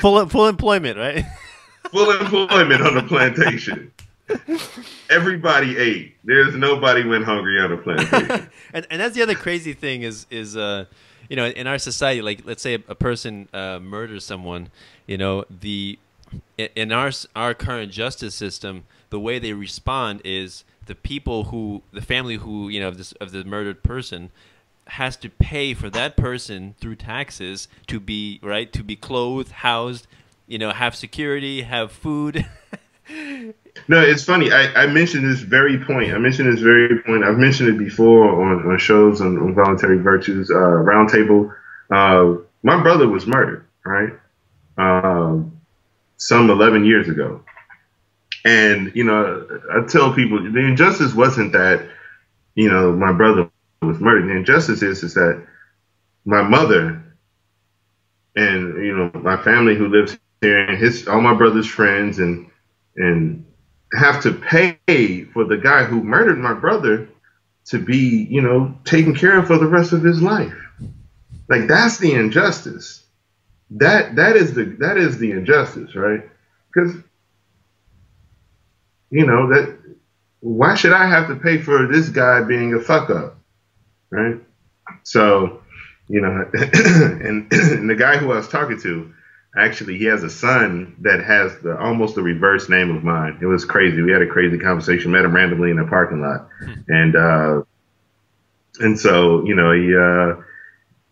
Full employment, right? Full employment on the plantation. Everybody ate. There's nobody went hungry on the plantation. and that's the other crazy thing is in our society, like let's say a person murders someone, in our current justice system, the way they respond is the family who of the murdered person has to pay for that person through taxes to be clothed, housed, have security, have food. No, it's funny. I mentioned this very point. I've mentioned it before on shows on voluntary virtues, roundtable. My brother was murdered, right? Some 11 years ago. And, I tell people the injustice wasn't that, my brother was murdered. The injustice is that my mother and, my family who lives here and all my brother's friends and have to pay for the guy who murdered my brother to be, taken care of for the rest of his life. Like, that's the injustice. That is the injustice, right? Because, why should I have to pay for this guy being a fuck up, right? So, and the guy who I was talking to, actually, he has a son that has almost the reverse name of mine. It was crazy. We had a crazy conversation, met him randomly in a parking lot. And so,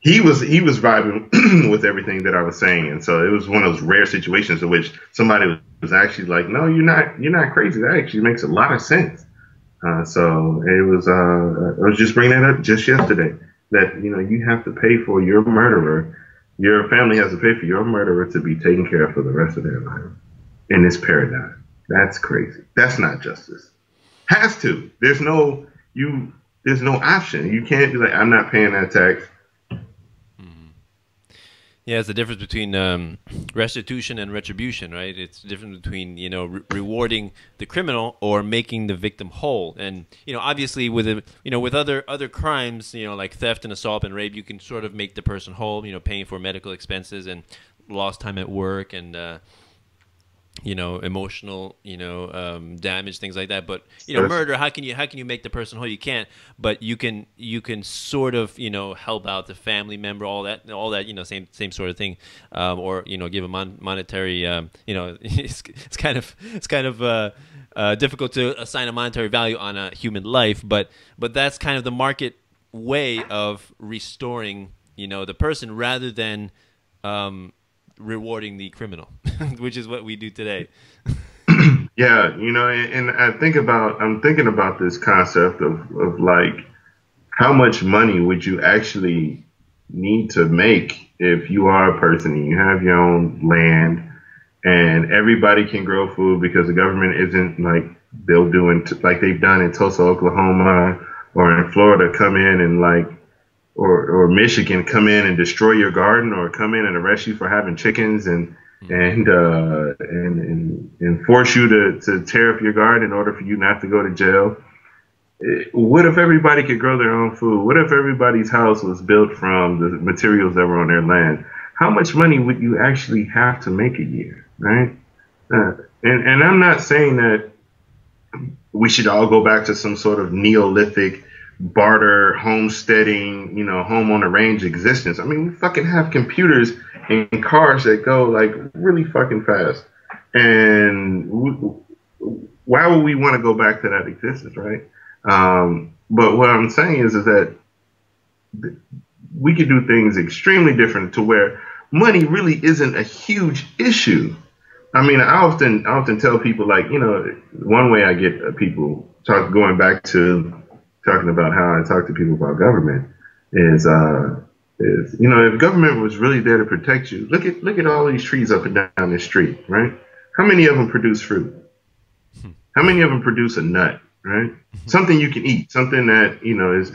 he was vibing with everything that I was saying. And so it was one of those rare situations in which somebody was actually like, no, you're not crazy. That actually makes a lot of sense. So it was, I was just bringing that up just yesterday that, you have to pay for your murderer. Your family has to pay for your murderer to be taken care of for the rest of their life in this paradigm. That's crazy. That's not justice. Has to. There's no option. You can't be like, I'm not paying that tax. Yeah, it's the difference between restitution and retribution, right? It's the difference between rewarding the criminal or making the victim whole. And obviously with with other crimes, like theft and assault and rape, you can sort of make the person whole, paying for medical expenses and lost time at work and emotional damage, things like that. But murder, how can you make the person whole? You can't, but you can sort of help out the family member, all that same sort of thing, or give a monetary it's kind of difficult to assign a monetary value on a human life, but that's kind of the market way of restoring the person rather than rewarding the criminal, which is what we do today. Yeah, and I'm thinking about this concept of like, how much money would you actually need to make if you are a person and you have your own land and everybody can grow food because the government isn't like like they've done in Tulsa, Oklahoma, or in Florida, come in and like, or Michigan, come in and destroy your garden, or come in and arrest you for having chickens, and and force you to tear up your garden in order for you not to go to jail. What if everybody could grow their own food? What if everybody's house was built from the materials that were on their land? How much money would you actually have to make a year, right? And I'm not saying that we should all go back to some sort of Neolithic barter homesteading, home on the range existence. I mean, we fucking have computers and cars that go like really fucking fast. And why would we want to go back to that existence, right? But what I'm saying is that we could do things extremely different to where money really isn't a huge issue. I mean, I often tell people, like, one way I get people going back to talking about how I talk to people about government is if government was really there to protect you, look at all these trees up and down the street, right? How many of them produce fruit? How many of them produce a nut, right? Something you can eat, something that,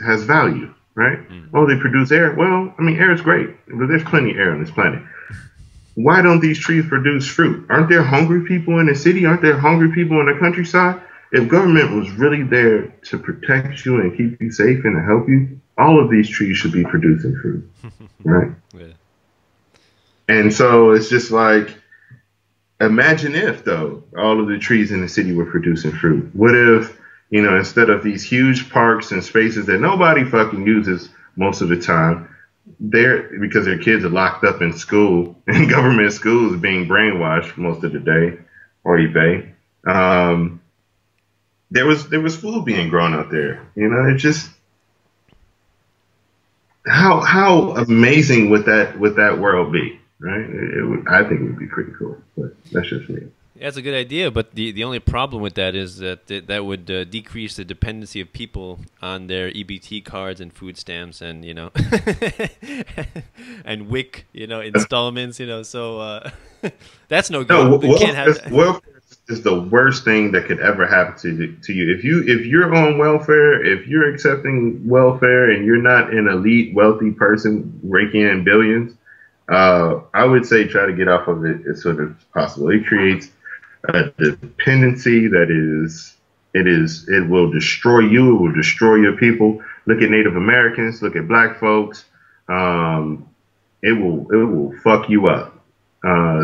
has value, right? Oh, they produce air. Well, I mean, air is great, but there's plenty of air on this planet. Why don't these trees produce fruit? Aren't there hungry people in the city? Aren't there hungry people in the countryside? If government was really there to protect you and keep you safe and to help you, all of these trees should be producing fruit, right? Yeah. And so it's just like, imagine if, though, all of the trees in the city were producing fruit. What if, instead of these huge parks and spaces that nobody fucking uses most of the time, because their kids are locked up in school and government schools being brainwashed most of the day, or eBay. There was food being grown out there. It's just how amazing would that world be, right? I think it would be pretty cool, but that's just me. That's a good idea, but the only problem with that is that would decrease the dependency of people on their EBT cards and food stamps and and WIC installments, so that's no good. Welfare is the worst thing that could ever happen to you. If you're on welfare, if you're accepting welfare and you're not an elite wealthy person raking in billions, I would say try to get off of it as soon as possible. It creates a dependency that it will destroy you. It will destroy your people. Look at Native Americans. Look at Black folks. It will fuck you up.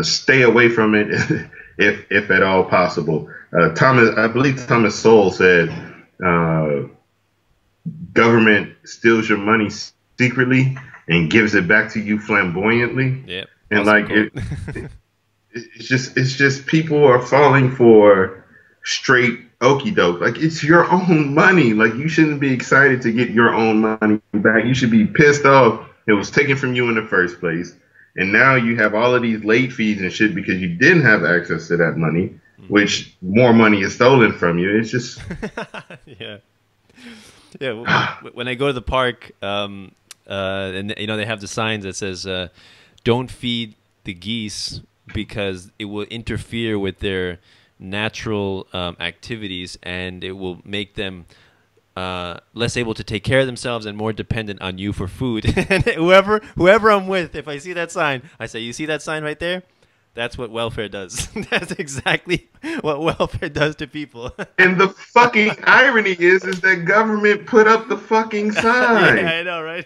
Stay away from it if at all possible. I believe Thomas Sowell said, government steals your money secretly and gives it back to you flamboyantly. Yep. And like it's just people are falling for straight okie doke. Like, it's your own money. Like, you shouldn't be excited to get your own money back. You should be pissed off it was taken from you in the first place. And now you have all of these late fees and shit because you didn't have access to that money, which more money is stolen from you. It's just yeah. When I go to the park, and they have the signs that says, "Don't feed the geese because it will interfere with their natural activities and it will make them less able to take care of themselves and more dependent on you for food." And whoever I'm with, if I see that sign, I say, "You see that sign right there? That's what welfare does." That's exactly what welfare does to people. And the fucking irony is that government put up the fucking sign. Yeah, I know, right?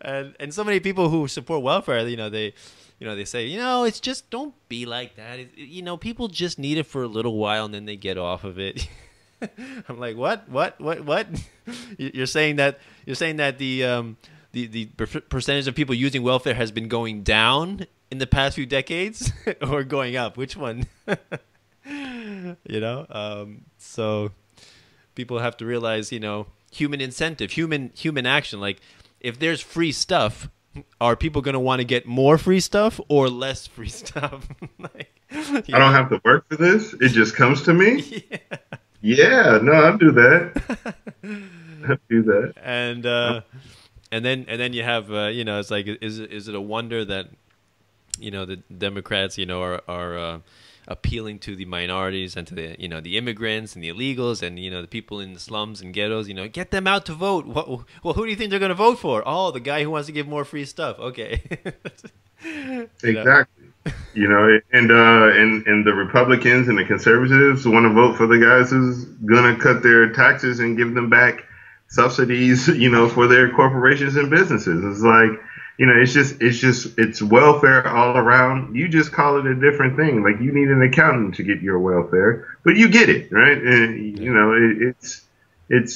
and so many people who support welfare, they say, it's just, don't be like that. People just need it for a little while and then they get off of it. I'm like, what? You're saying that the percentage of people using welfare has been going down in the past few decades or going up? Which one? So people have to realize, human incentive, human action. Like, if there's free stuff, are people going to want to get more free stuff or less free stuff? I don't have to work for this. It just comes to me. Yeah, no, I'll do that. I'll do that. And then you have, it's like, is it a wonder that the Democrats, are appealing to the minorities and to the, the immigrants and the illegals and, the people in the slums and ghettos, get them out to vote. Well, who do you think they're going to vote for? Oh, the guy who wants to give more free stuff. Okay. Exactly. And the Republicans and the conservatives want to vote for the guys who's going to cut their taxes and give them back subsidies, for their corporations and businesses. It's like, it's welfare all around. You just call it a different thing. Like, you need an accountant to get your welfare, but you get it, right? And it's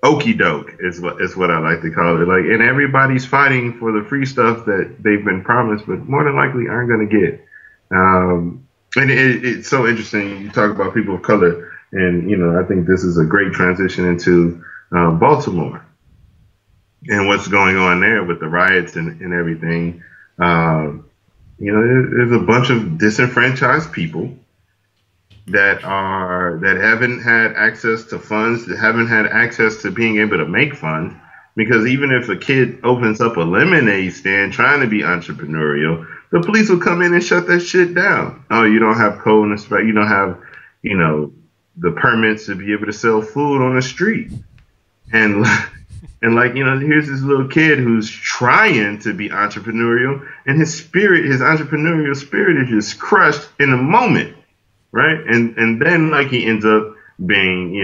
okey doke is what I like to call it. Like, and everybody's fighting for the free stuff that they've been promised, but more than likely aren't going to get. And it's so interesting. You talk about people of color, and I think this is a great transition into Baltimore and what's going on there with the riots and everything. There's a bunch of disenfranchised people that haven't had access to funds, that haven't had access to being able to make funds. Because even if a kid opens up a lemonade stand trying to be entrepreneurial, the police will come in and shut that shit down. Oh, you don't have code and inspect, you don't have, the permits to be able to sell food on the street. And here's this little kid who's trying to be entrepreneurial, and his entrepreneurial spirit is just crushed in a moment. Right. And then he ends up being,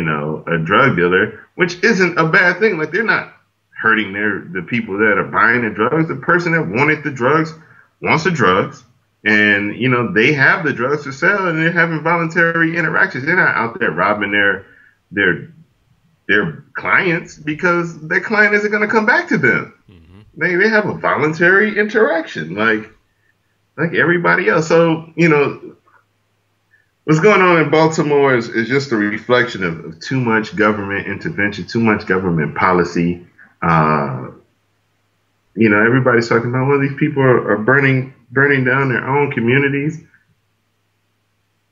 a drug dealer, which isn't a bad thing. Like, they're not hurting the people that are buying the drugs. The person that wanted the drugs wants the drugs, and, they have the drugs to sell, and they're having voluntary interactions. They're not out there robbing their clients because their client isn't going to come back to them. Mm-hmm. They have a voluntary interaction like everybody else. So, what's going on in Baltimore is just a reflection of too much government intervention, too much government policy. Everybody's talking about, well, these people are burning down their own communities.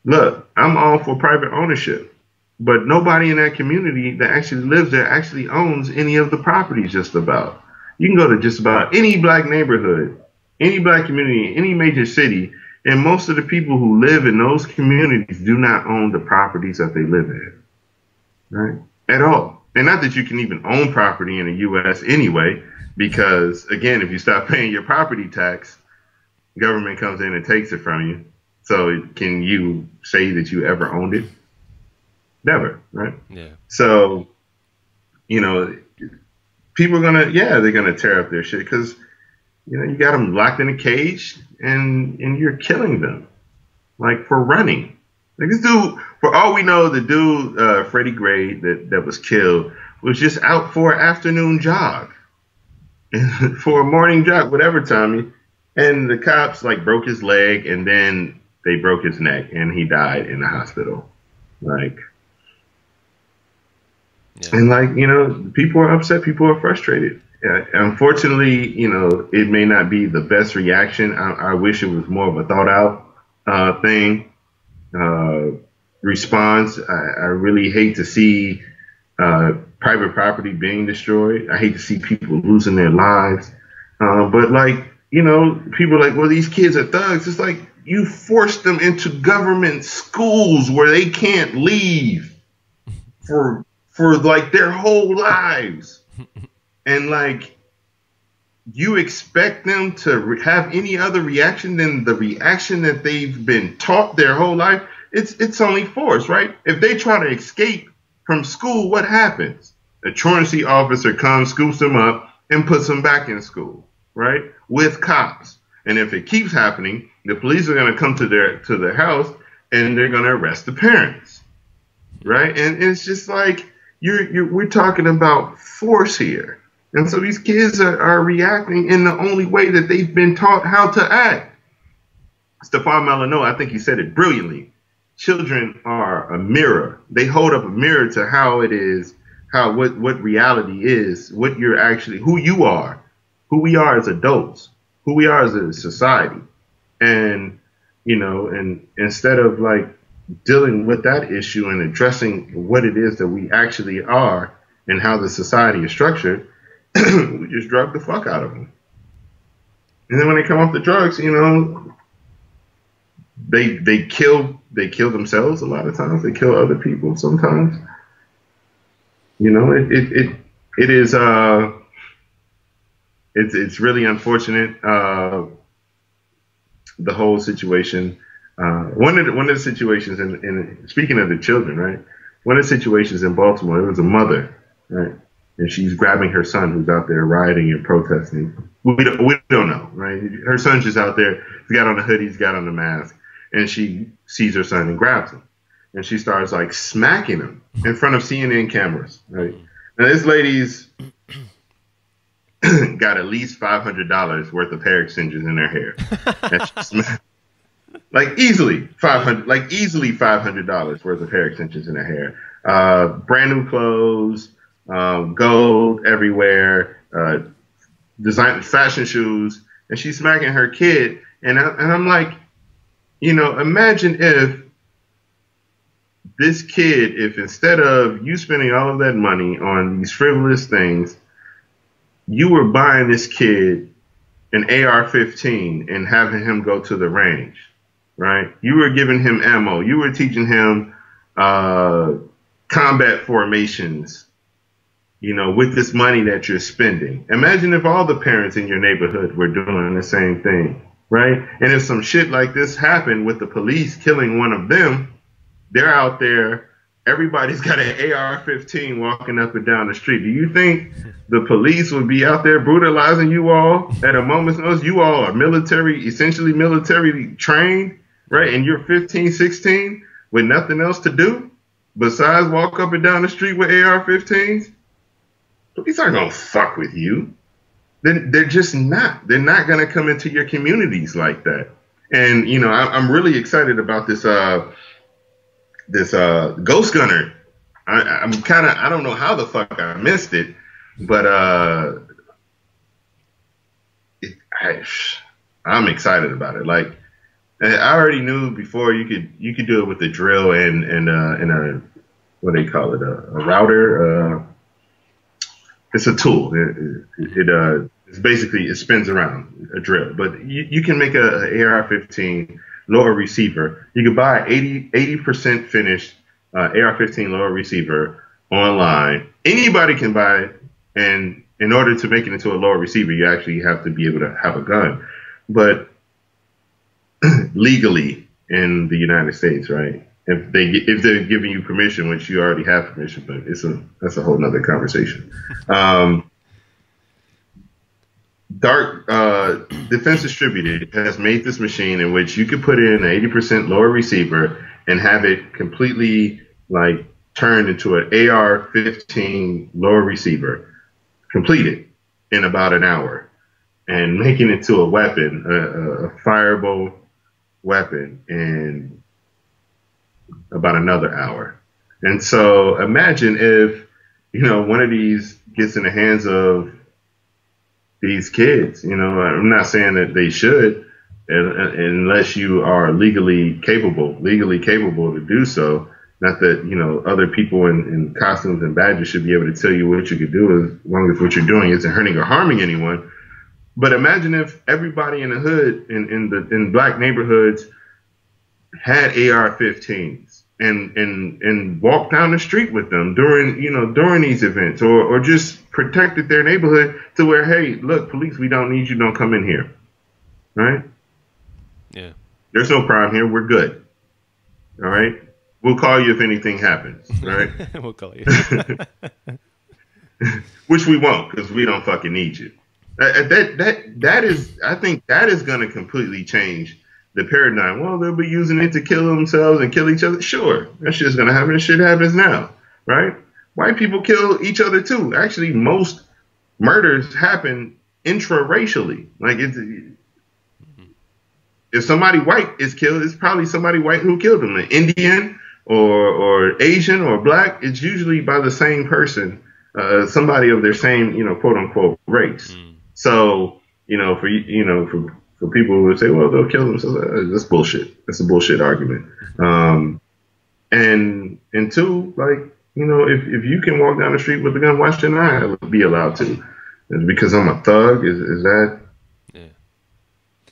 Look, I'm all for private ownership, but nobody in that community that actually lives there actually owns any of the properties just about. You can go to just about any black neighborhood, any black community, any major city, and most of the people who live in those communities do not own the properties that they live in, right? At all. And not that you can even own property in the U.S. anyway, because, again, if you stop paying your property tax, government comes in and takes it from you. So can you say that you ever owned it? Never, right? Yeah. So, people are they're going to tear up their shit because, you got them locked in a cage and you're killing them, like, for running. Like, this dude, for all we know, the dude, Freddie Gray, that was killed, was just out for an afternoon jog, for a morning jog, whatever time. And the cops, broke his leg, and then they broke his neck, and he died in the hospital. Like, yeah. And, people are upset, people are frustrated. Unfortunately, it may not be the best reaction. I wish it was more of a thought out thing, response. I really hate to see private property being destroyed. I hate to see people losing their lives. But people are like, well, these kids are thugs. It's like, you force them into government schools where they can't leave for their whole lives. And you expect them to have any other reaction than the reaction that they've been taught their whole life. It's only force, right? If they try to escape from school, what happens? A truancy officer comes, scoops them up, and puts them back in school, right? With cops. And if it keeps happening, the police are going to come to their house and they're going to arrest the parents, right? And it's just like we're talking about force here. And so these kids are reacting in the only way that they've been taught how to act. Stefan Malano, I think he said it brilliantly. Children are a mirror. They hold up a mirror to how it is, what reality is, what you're actually, who you are, who we are as adults, who we are as a society. And, and instead of dealing with that issue and addressing what it is that we actually are and how the society is structured, we just drug the fuck out of them. And then when they come off the drugs, they kill themselves a lot of times. They kill other people sometimes. It is it's really unfortunate, the whole situation. One of the situations, and speaking of the children, right? One of the situations in Baltimore, it was a mother, right? And she's grabbing her son who's out there rioting and protesting. We don't know, right? Her son's just out there. He's got on a hoodie, he's got on a mask, and she sees her son and grabs him, and she starts like smacking him in front of CNN cameras, right? Now this lady's got at least $500 worth of hair extensions in her hair. Like easily $500 worth of hair extensions in her hair. Brand new clothes, gold everywhere, design fashion shoes, and she's smacking her kid. And I'm like, imagine if this kid, if instead of you spending all of that money on these frivolous things, you were buying this kid an AR-15 and having him go to the range, right? You were giving him ammo. You were teaching him combat formations, with this money that you're spending. Imagine if all the parents in your neighborhood were doing the same thing, right? And if some shit like this happened with the police killing one of them, they're out there, everybody's got an AR-15 walking up and down the street. Do you think the police would be out there brutalizing you all at a moment's notice? You all are essentially military trained, right? And you're 15, 16 with nothing else to do besides walk up and down the street with AR-15s? Police aren't going to fuck with you. They're just not. They're not going to come into your communities like that. And, I'm really excited about this Ghost Gunner. I don't know how the fuck I missed it, but I'm excited about it. Like, I already knew before you could do it with the drill and a, what do they call it, a router. It's a tool. It's basically, it spins around a drill, but you can make a AR-15 lower receiver. You can buy 80% finished AR-15 lower receiver online. Anybody can buy it, and in order to make it into a lower receiver, you actually have to be able to have a gun. But legally in the United States, right? If they're giving you permission, which you already have permission, but that's a whole nother conversation. Dark Defense Distributed has made this machine in which you could put in an 80% lower receiver and have it completely like turned into an AR-15 lower receiver, completed in about an hour, and making it to a weapon, a fireable weapon, in about another hour. And so imagine if, one of these gets in the hands of these kids. I'm not saying that they should, unless you are legally capable to do so. Not that, other people in costumes and badges should be able to tell you what you could do as long as what you're doing isn't hurting or harming anyone. But imagine if everybody in the hood, in black neighborhoods, had AR-15s and walked down the street with them during these events, or just protected their neighborhood to where, hey, look, police, we don't need you, don't come in here, right? Yeah. There's no crime here, we're good, all right? We'll call you if anything happens, all right? We'll call you. Which we won't, because we don't fucking need you. I think that is going to completely change the paradigm. Well, they'll be using it to kill themselves and kill each other. Sure, that shit's going to happen. That shit happens now, right? White people kill each other too. Actually, most murders happen intra-racially. Like, if somebody white is killed, it's probably somebody white who killed them. An Indian or Asian or black, it's usually by the same person, somebody of their same, quote unquote race. So, for people who would say, well, they'll kill themselves, that's bullshit. That's a bullshit argument. And two, like, if you can walk down the street with a gun, why shouldn't I be allowed to? Is it because I'm a thug? Is that? Yeah.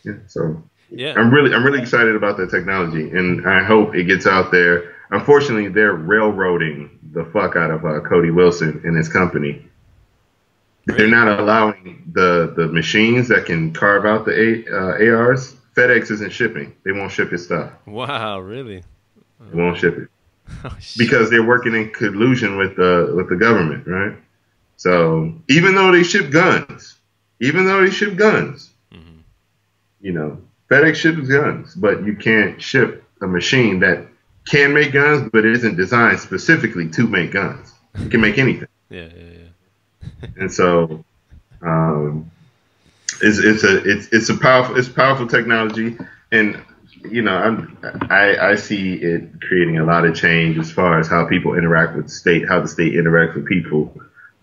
Yeah, so Yeah. I'm really excited about that technology, and I hope it gets out there. Unfortunately, they're railroading the fuck out of Cody Wilson and his company. They're Really? not allowing the machines that can carve out the ARs. FedEx isn't shipping. They won't ship his stuff. Wow, really? They won't ship it Oh, shit. because they're working in collusion with the government, right? Yeah. So even though they ship guns, Hmm. you know, FedEx ships guns, but you can't ship a machine that can make guns, but it isn't designed specifically to make guns. It can make anything, Yeah, yeah, and so um, it's a powerful technology, and you know I see it creating a lot of change as far as how people interact with the state, how the state interacts with people.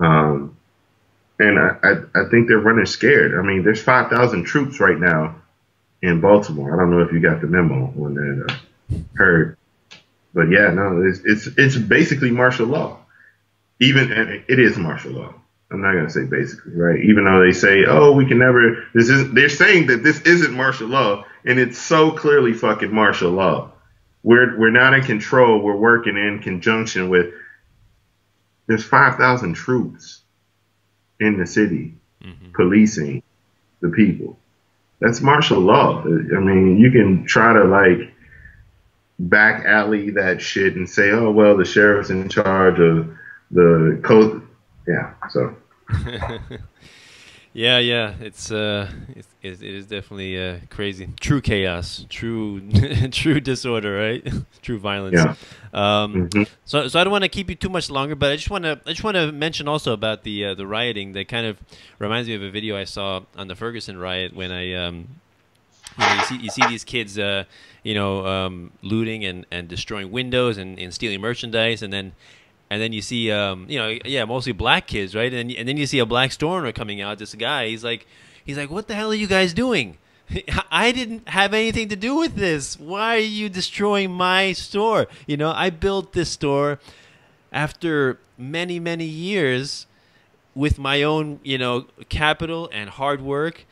Um, And I think they're running scared. I mean, there's 5,000 troops right now in Baltimore. I don't know if you got the memo on that, heard, but yeah, no, it's basically martial law. And it is martial law. I'm not gonna say basically, right? Even though they say, oh, we can never. They're saying that this isn't martial law, and it's so clearly fucking martial law. We're not in control. We're working in conjunction with. There's 5,000 troops in the city, hmm. policing the people. That's martial law. I mean, you can try to like back alley that shit and say, oh, well, the sheriff's in charge of the code. Yeah. So, Yeah, yeah. It is definitely crazy. True chaos. True, true disorder. Right. True violence. yeah. Hmm. So I don't want to keep you too much longer, but I just want to mention also about the rioting. That kind of reminds me of a video I saw on the Ferguson riot when you see these kids looting and destroying windows and stealing merchandise, and then you see yeah, mostly black kids, right? And then you see a black store owner coming out. This guy, he's like, what the hell are you guys doing? I didn't have anything to do with this. Why are you destroying my store? I built this store after many, many years with my own, capital and hard work.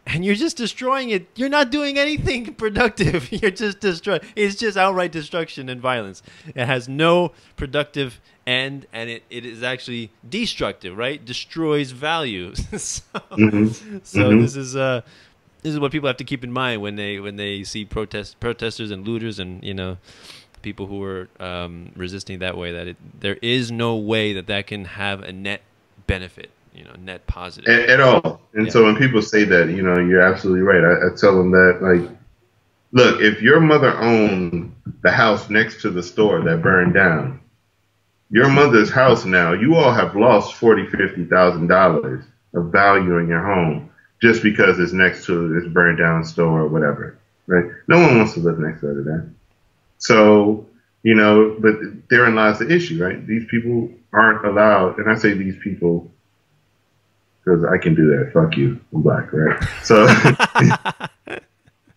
And you're just destroying it. You're not doing anything productive. You're just destroying. It's just outright destruction and violence. It has no productive end, and it is actually destructive, right? Destroys value. so Hmm. so Hmm. this is what people have to keep in mind when they see protesters and looters and people who are resisting that way. That there is no way that can have a net benefit. Net positive At all. And Yeah. so when people say that, you're absolutely right. I tell them that, like, look, if your mother owned the house next to the store that burned down, your mother's house now, you all have lost $50,000 of value in your home just because it's next to this burned down store or whatever, right? No one wants to live next door to that. So, but therein lies the issue, right? These people aren't allowed, and I say these people because I can do that. Fuck you, I'm black, right? So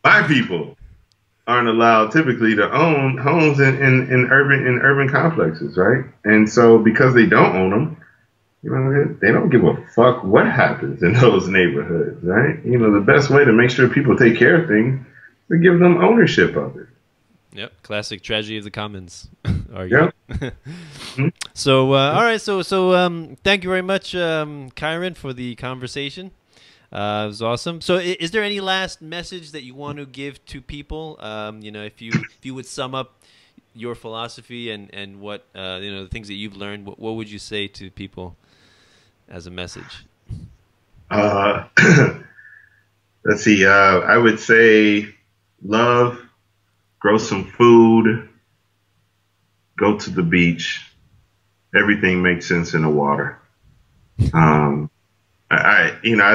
my people aren't allowed typically to own homes in urban complexes, right? And so because they don't own them, they don't give a fuck what happens in those neighborhoods, right? The best way to make sure people take care of things is to give them ownership of it. Yep, classic tragedy of the commons argument. Yep. So, all right, so thank you very much, Kieran, for the conversation. It was awesome. So, is there any last message that you want to give to people? If you would sum up your philosophy and what the things that you've learned, what would you say to people as a message? Let's see. I would say love. Grow some food, go to the beach. Everything makes sense in the water. I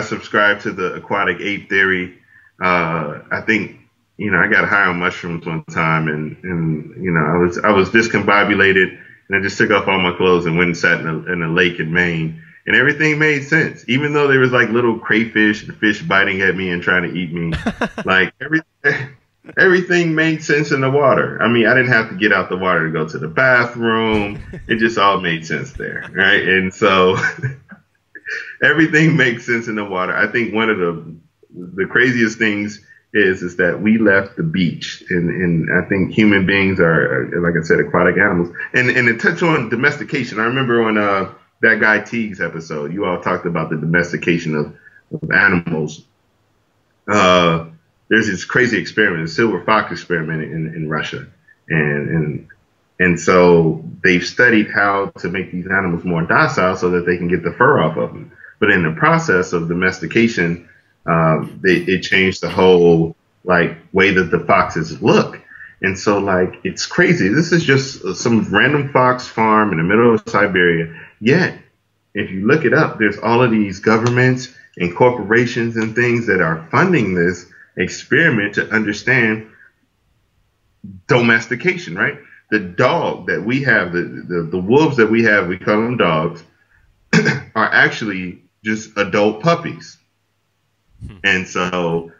subscribe to the aquatic ape theory. I think, I got high on mushrooms one time and I was discombobulated and I just took off all my clothes and went and sat in a lake in Maine and everything made sense. Even though there was like little crayfish and fish biting at me and trying to eat me, like everything made sense in the water. I mean, I didn't have to get out the water to go to the bathroom. It just all made sense there, right? And so everything makes sense in the water. I think one of the craziest things is that we left the beach, and I think human beings are, like I said, aquatic animals. And to touch on domestication, I remember on that guy Teague's episode, you all talked about the domestication of animals. There's this crazy experiment, the silver fox experiment in Russia, and so they've studied how to make these animals more docile so that they can get the fur off of them. But in the process of domestication, it changed the whole like way that the foxes look. And so like, it's crazy. This is just some random fox farm in the middle of Siberia. Yet, if you look it up, there's all of these governments and corporations and things that are funding this experiment to understand domestication, right? The dog that we have, the wolves that we have, we call them dogs, are actually just adult puppies. And so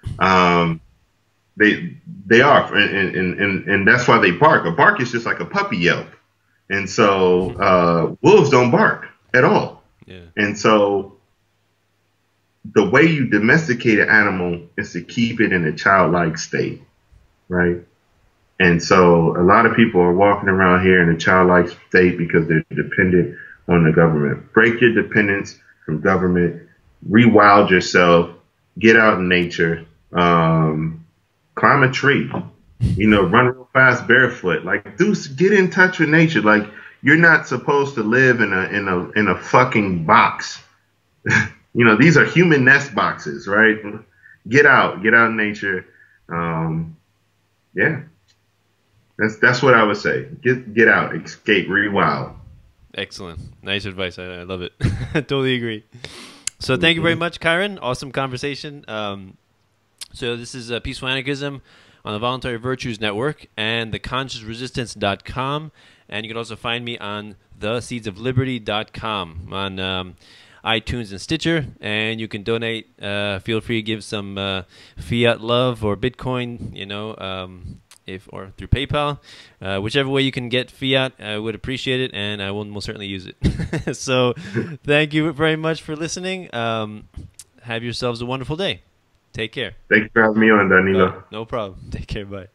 they are, and that's why they bark. A bark is just like a puppy yelp. And so wolves don't bark at all. Yeah. And so the way you domesticate an animal is to keep it in a childlike state, right? And so a lot of people are walking around here in a childlike state because they're dependent on the government. Break your dependence from government, rewild yourself, get out in nature, climb a tree, run real fast barefoot. Like, get in touch with nature. Like, you're not supposed to live in a fucking box. These are human nest boxes, right? Get out in nature. Yeah. That's what I would say. Get out, escape, rewild. Excellent. Nice advice. I love it. I totally agree. So thank you very much, Kieran. Awesome conversation. So this is Peaceful Anarchism on the Voluntary Virtues Network and theconsciousresistance.com. And you can also find me on theseedsofliberty.com on iTunes and Stitcher. And you can donate. Feel free to give some fiat love or Bitcoin, or through PayPal, whichever way you can get fiat, I would appreciate it, and I will most certainly use it. So thank you very much for listening. Have yourselves a wonderful day. Take care. Thank you for having me on, Danilo. No problem. Take care. Bye.